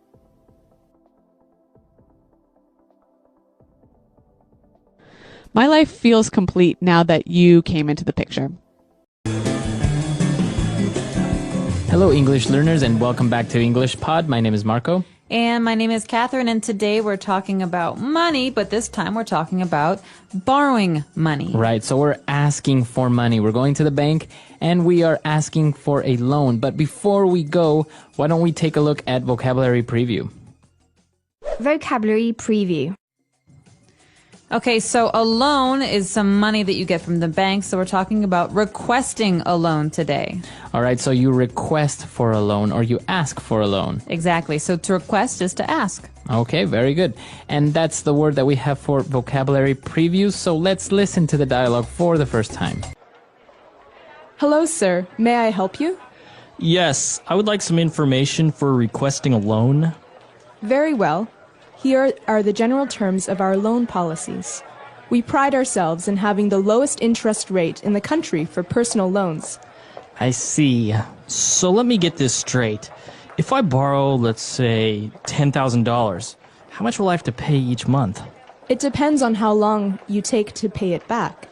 life feels complete now that you came into the picture. Hello, English learners, and welcome back to English Pod. My name is Marco. And my name is Catherine, and today we're talking about money, but this time we're talking about borrowing money. Right, so we're asking for money. We're going to the bank, and we are asking for a loan. But before we go, why don't we take a look at vocabulary preview? Vocabulary preview. Okay, so a loan is some money that you get from the bank, so we're talking about requesting a loan today. All right, so you request for a loan or you ask for a loan. Exactly, so to request is to ask. Okay, very good. And that's the word that we have for vocabulary preview, so let's listen to the dialogue for the first time. Hello, sir. May I help you? Yes, I would like some information for requesting a loan. Very well. Here are the general terms of our loan policies. We pride ourselves in having the lowest interest rate in the country for personal loans. I see. So let me get this straight. If I borrow, let's say, $10,000, how much will I have to pay each month? It depends on how long you take to pay it back.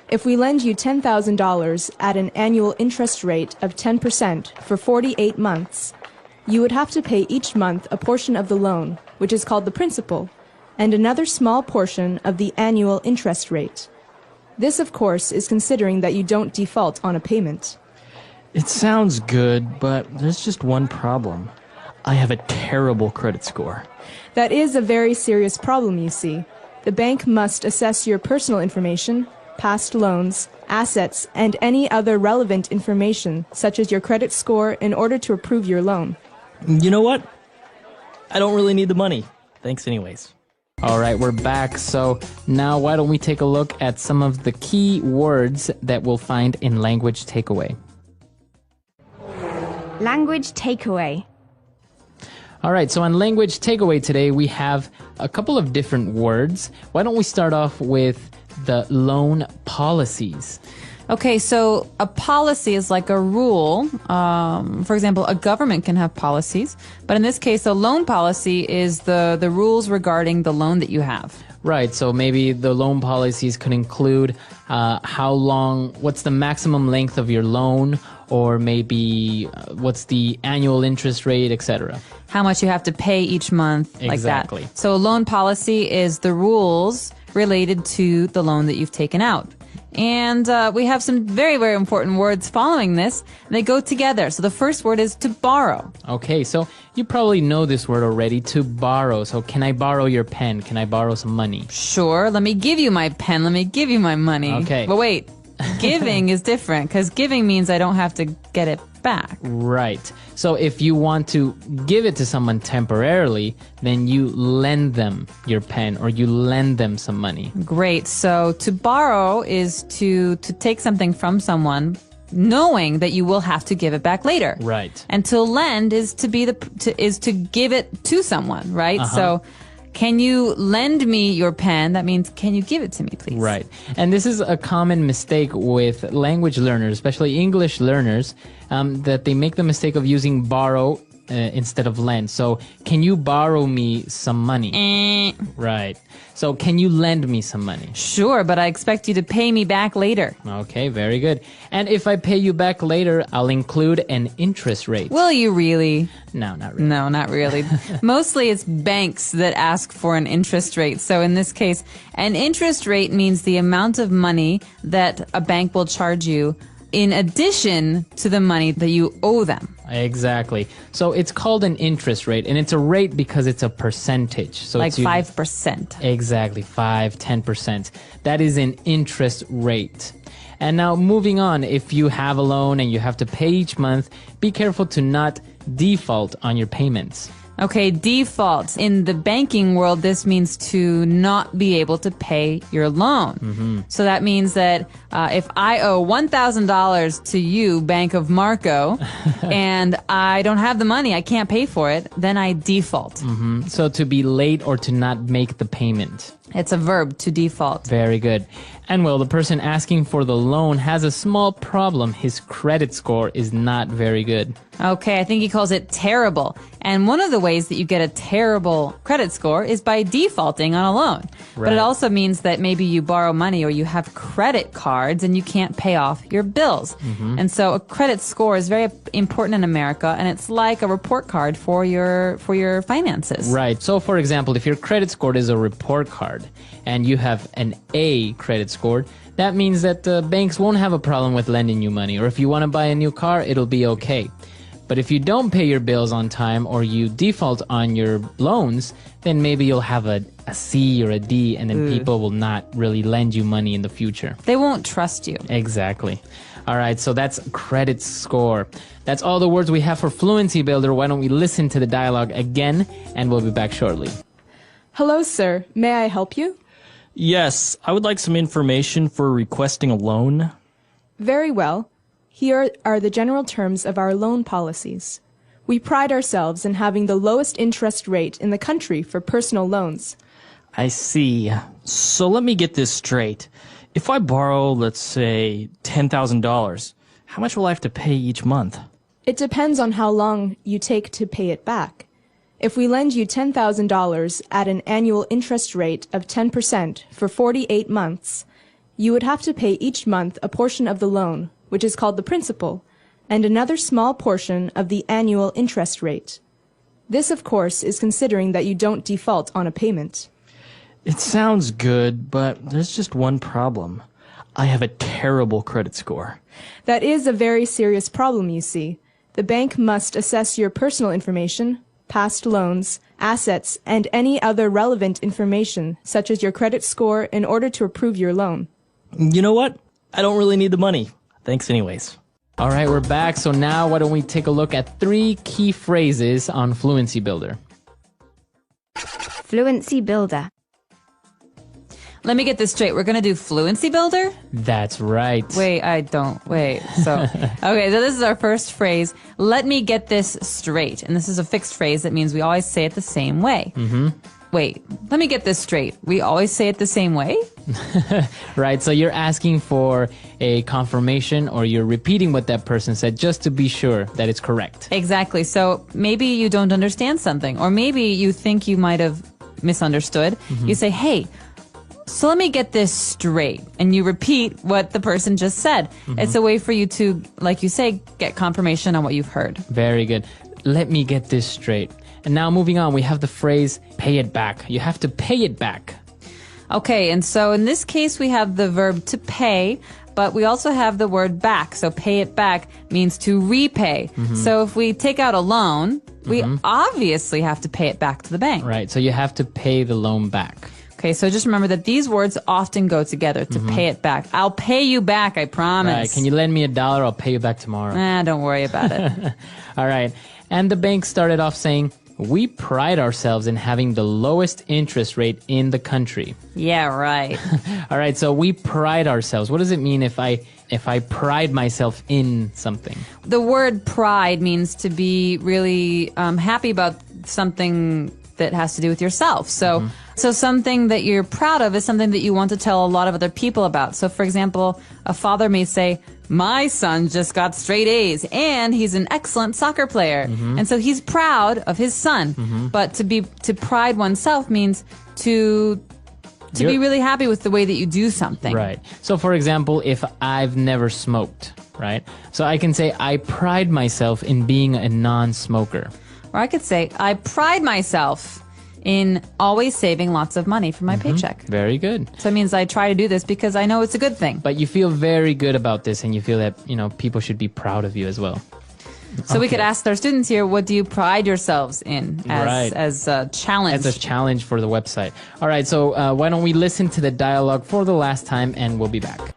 If we lend you $10,000 at an annual interest rate of 10% for 48 months, you would have to pay each month a portion of the loan, which is called the principal, and another small portion of the annual interest rate. This, of course, is considering that you don't default on a payment. It sounds good, but there's just one problem. I have a terrible credit score. That is a very serious problem, you see. The bank must assess your personal information, past loans, assets, and any other relevant information, such as your credit score, in order to approve your loan. You know what? I don't really need the money. Thanks anyways. All right, we're back. So now why don't we take a look at some of the key words that we'll find in language takeaway. Language takeaway. All right, so on language takeaway today, we have a couple of different words. Why don't we start off with the loan policies? Okay, so a policy is like a rule. For example, a government can have policies, but in this case, a loan policy is the rules regarding the loan that you have. Right, so maybe the loan policies could include how long, what's the maximum length of your loan, or maybe what's the annual interest rate, etc. How much you have to pay each month, like Exactly. that. So a loan policy is the rules related to the loan that you've taken out. And we have some very, very important words following this. They go together. So the first word is to borrow. Okay, so you probably know this word already, to borrow. So can I borrow your pen? Can I borrow some money? Sure, let me give you my pen. Let me give you my money. Okay. But wait, giving is different because giving means I don't have to get it back. Right. So if you want to give it to someone temporarily, then you lend them your pen or you lend them some money. Great. So to borrow is to take something from someone knowing that you will have to give it back later. Right. And to lend is to give it to someone, right? Uh-huh. So can you lend me your pen? That means, can you give it to me, please? Right. And this is a common mistake with language learners, especially English learners, that they make the mistake of using borrow instead of lend. So, can you borrow me some money? Right. So, can you lend me some money? Sure, but I expect you to pay me back later. Okay, very good. And if I pay you back later, I'll include an interest rate. Will you really? No, not really. No, not really. Mostly it's banks that ask for an interest rate. So in this case, an interest rate means the amount of money that a bank will charge you in addition to the money that you owe them. Exactly. So it's called an interest rate, and it's a rate because it's a percentage. So like it's usually 5%. Exactly, 5-10%. That is an interest rate. And now moving on, if you have a loan and you have to pay each month, be careful to not default on your payments. Okay, default. In the banking world, this means to not be able to pay your loan. Mm-hmm. So that means that if I owe $1,000 to you, Bank of Marco, and I don't have the money, I can't pay for it, then I default. Mm-hmm. So to be late or to not make the payment. It's a verb, to default. Very good. And well, the person asking for the loan has a small problem. His credit score is not very good. Okay, I think he calls it terrible. And one of the ways that you get a terrible credit score is by defaulting on a loan. But it also means that maybe you borrow money or you have credit cards and you can't pay off your bills. And so a credit score is very important in America, and it's like a report card for your finances. Right. So for example, if your credit score is a report card and you have an A credit score, that means that banks won't have a problem with lending you money. Or if you want to buy a new car, it'll be okay. But if you don't pay your bills on time or you default on your loans, then maybe you'll have a C or a D, and then people will not really lend you money in the future. They won't trust you. Exactly. All right, so that's credit score. That's all the words we have for Fluency Builder. Why don't we listen to the dialogue again, and we'll be back shortly. Hello, sir. May I help you? Yes, I would like some information for requesting a loan. Very well. Here are the general terms of our loan policies. We pride ourselves in having the lowest interest rate in the country for personal loans. I see. So let me get this straight. If I borrow, let's say, $10,000, how much will I have to pay each month? It depends on how long you take to pay it back. If we lend you $10,000 at an annual interest rate of 10% for 48 months, you would have to pay each month a portion of the loan, which is called the principal, and another small portion of the annual interest rate. This, of course, is considering that you don't default on a payment. It sounds good, but there's just one problem. I have a terrible credit score. That is a very serious problem, you see. The bank must assess your personal information, past loans, assets, and any other relevant information, such as your credit score, in order to approve your loan. You know what? I don't really need the money. Thanks anyways. All right, we're back. So now why don't we take a look at 3 key phrases on Fluency Builder. Fluency Builder. Let me get this straight. We're going to do Fluency Builder? That's right. Wait. So, okay, so this is our first phrase. Let me get this straight. And this is a fixed phrase. That means we always say it the same way. Wait, let me get this straight. We always say it the same way? Right, so you're asking for a confirmation, or you're repeating what that person said just to be sure that it's correct. Exactly. So maybe you don't understand something, or maybe you think you might have misunderstood. You say, hey, so let me get this straight. And you repeat what the person just said. It's a way for you to, like you say, get confirmation on what you've heard. Very good. Let me get this straight. And now moving on, we have the phrase, pay it back. You have to pay it back. Okay, and so in this case, we have the verb to pay, but we also have the word back. So pay it back means to repay. So if we take out a loan, we obviously have to pay it back to the bank. Right, so you have to pay the loan back. Okay, so just remember that these words often go together, to pay it back. I'll pay you back, I promise. Right, can you lend me $1? I'll pay you back tomorrow. Don't worry about it. All right, and the bank started off saying, we pride ourselves in having the lowest interest rate in the country. Yeah, right. All right, so we pride ourselves. What does it mean if I pride myself in something? The word pride means to be really happy about something that has to do with yourself. So something that you're proud of is something that you want to tell a lot of other people about. So for example, a father may say, my son just got straight A's and he's an excellent soccer player. And so he's proud of his son. But to pride oneself means to be really happy with the way that you do something. Right. So for example, if I've never smoked, right? So I can say, I pride myself in being a non-smoker. Or I could say, I pride myself in always saving lots of money for my paycheck. Very good. So it means I try to do this because I know it's a good thing. But you feel very good about this, and you feel that, people should be proud of you as well. So we could ask our students here, what do you pride yourselves in as a challenge? As a challenge for the website. All right, so why don't we listen to the dialogue for the last time, and we'll be back.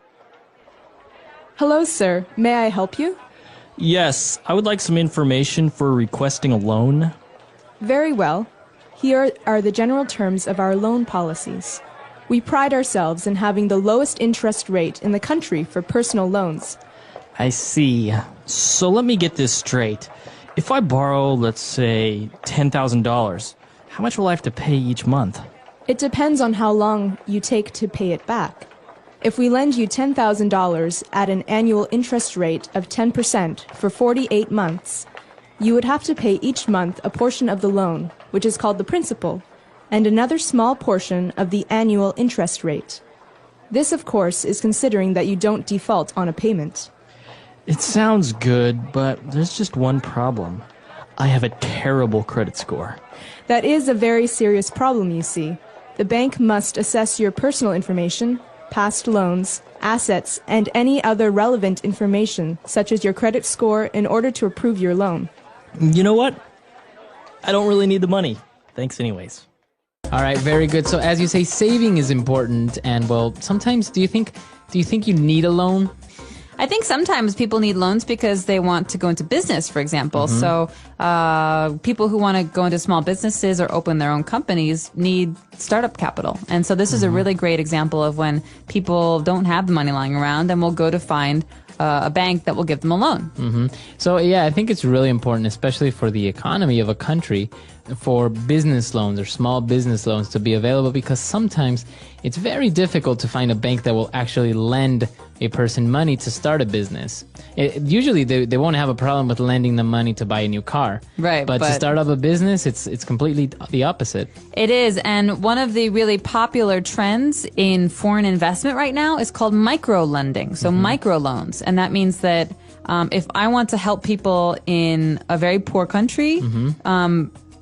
Hello, sir. May I help you? Yes, I would like some information for requesting a loan. Very well. Here are the general terms of our loan policies. We pride ourselves in having the lowest interest rate in the country for personal loans. I see. So let me get this straight. If I borrow, let's say, $10,000, how much will I have to pay each month? It depends on how long you take to pay it back. If we lend you $10,000 at an annual interest rate of 10% for 48 months, you would have to pay each month a portion of the loan, which is called the principal, and another small portion of the annual interest rate. This, of course, is considering that you don't default on a payment. It sounds good, but there's just one problem. I have a terrible credit score. That is a very serious problem, you see. The bank must assess your personal information, past loans, assets, and any other relevant information, such as your credit score, in order to approve your loan. You know what? I don't really need the money. Thanks anyways. All right, very good. So as you say, saving is important, and well, sometimes do you think you need a loan? I think sometimes people need loans because they want to go into business, for example. Mm-hmm. So people who want to go into small businesses or open their own companies need startup capital. And so this is a really great example of when people don't have the money lying around and will go to find a bank that will give them a loan. Mm-hmm. So yeah, I think it's really important, especially for the economy of a country, for business loans or small business loans to be available, because sometimes it's very difficult to find a bank that will actually lend a person money to start a business. Usually they won't have a problem with lending them money to buy a new car. Right. But to start up a business, it's completely the opposite. It is. And one of the really popular trends in foreign investment right now is called micro lending. So microloans. And that means that if I want to help people in a very poor country,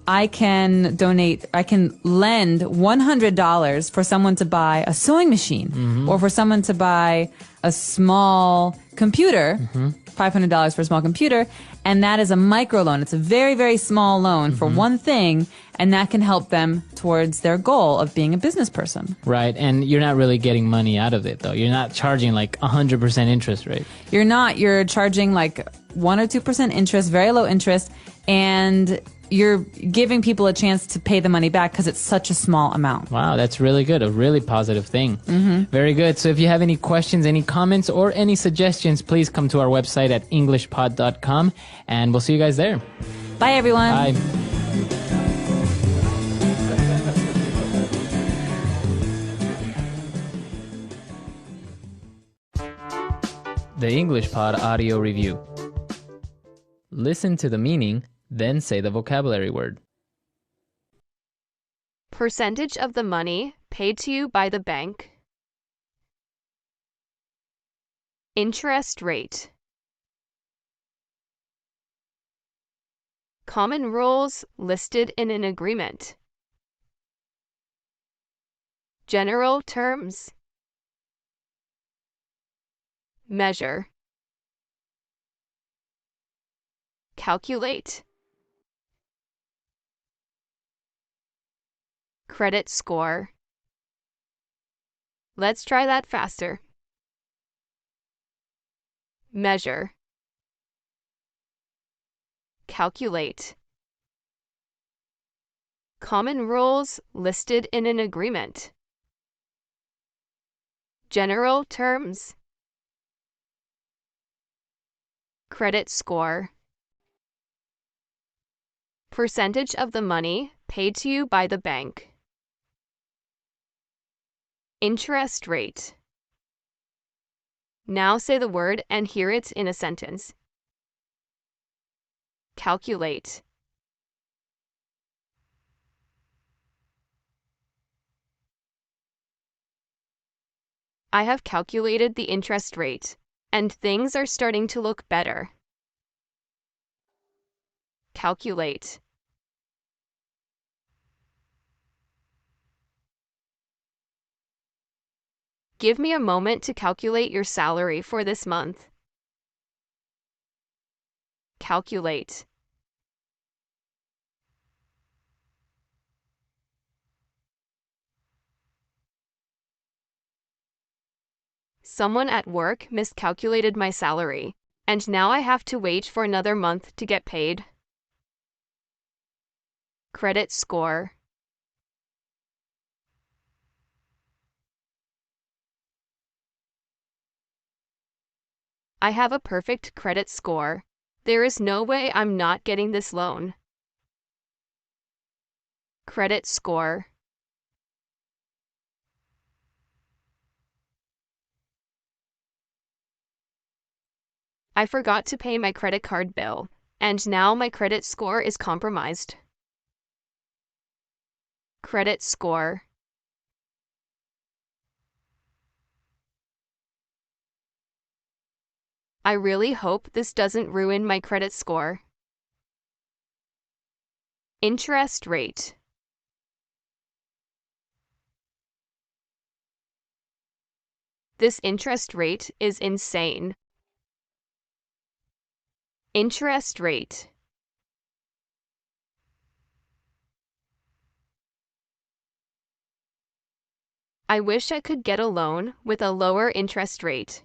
I can lend $100 for someone to buy a sewing machine or for someone to buy a small computer, $500 for a small computer, and that is a microloan. It's a very, very small loan for one thing, and that can help them towards their goal of being a business person. Right, and you're not really getting money out of it, though. You're not charging like 100% interest rate. You're not. You're charging like 1 or 2% interest, very low interest, and you're giving people a chance to pay the money back because it's such a small amount. Wow, that's really good. A really positive thing. Very good. So if you have any questions, any comments, or any suggestions, please come to our website at englishpod.com, and we'll see you guys there. Bye, everyone. Bye. The English Pod Audio Review. Listen to the meaning, then say the vocabulary word. Percentage of the money paid to you by the bank. Interest rate. Common rules listed in an agreement. General terms. Measure. Calculate. Credit score. Let's try that faster. Measure. Calculate. Common rules listed in an agreement. General terms. Credit score. Percentage of the money paid to you by the bank. Interest rate. Now say the word and hear it in a sentence. Calculate. I have calculated the interest rate, and things are starting to look better. Calculate. Give me a moment to calculate your salary for this month. Calculate. Someone at work miscalculated my salary, and now I have to wait for another month to get paid. Credit score. I have a perfect credit score. There is no way I'm not getting this loan. Credit score. I forgot to pay my credit card bill, and now my credit score is compromised. Credit score. I really hope this doesn't ruin my credit score. Interest rate. This interest rate is insane. Interest rate. I wish I could get a loan with a lower interest rate.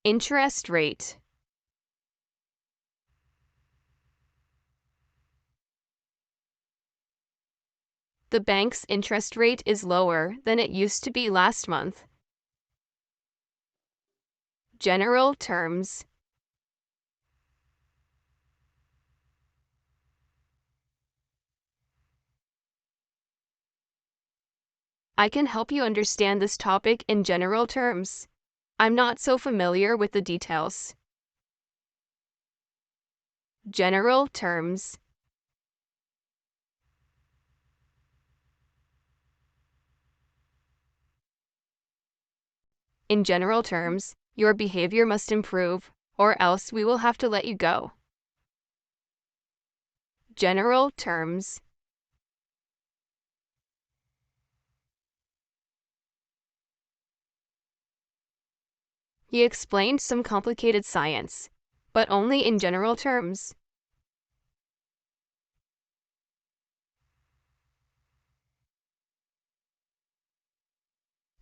Interest rate. The bank's interest rate is lower than it used to be last month. General terms. I can help you understand this topic in general terms. I'm not so familiar with the details. General terms. In general terms, your behavior must improve, or else we will have to let you go. General terms. He explained some complicated science, but only in general terms.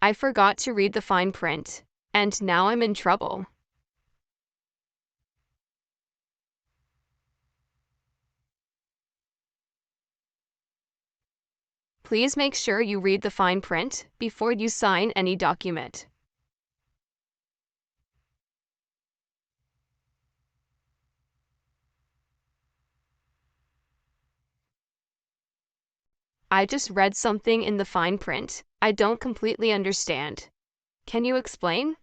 I forgot to read the fine print, and now I'm in trouble. Please make sure you read the fine print before you sign any document. I just read something in the fine print I don't completely understand. Can you explain?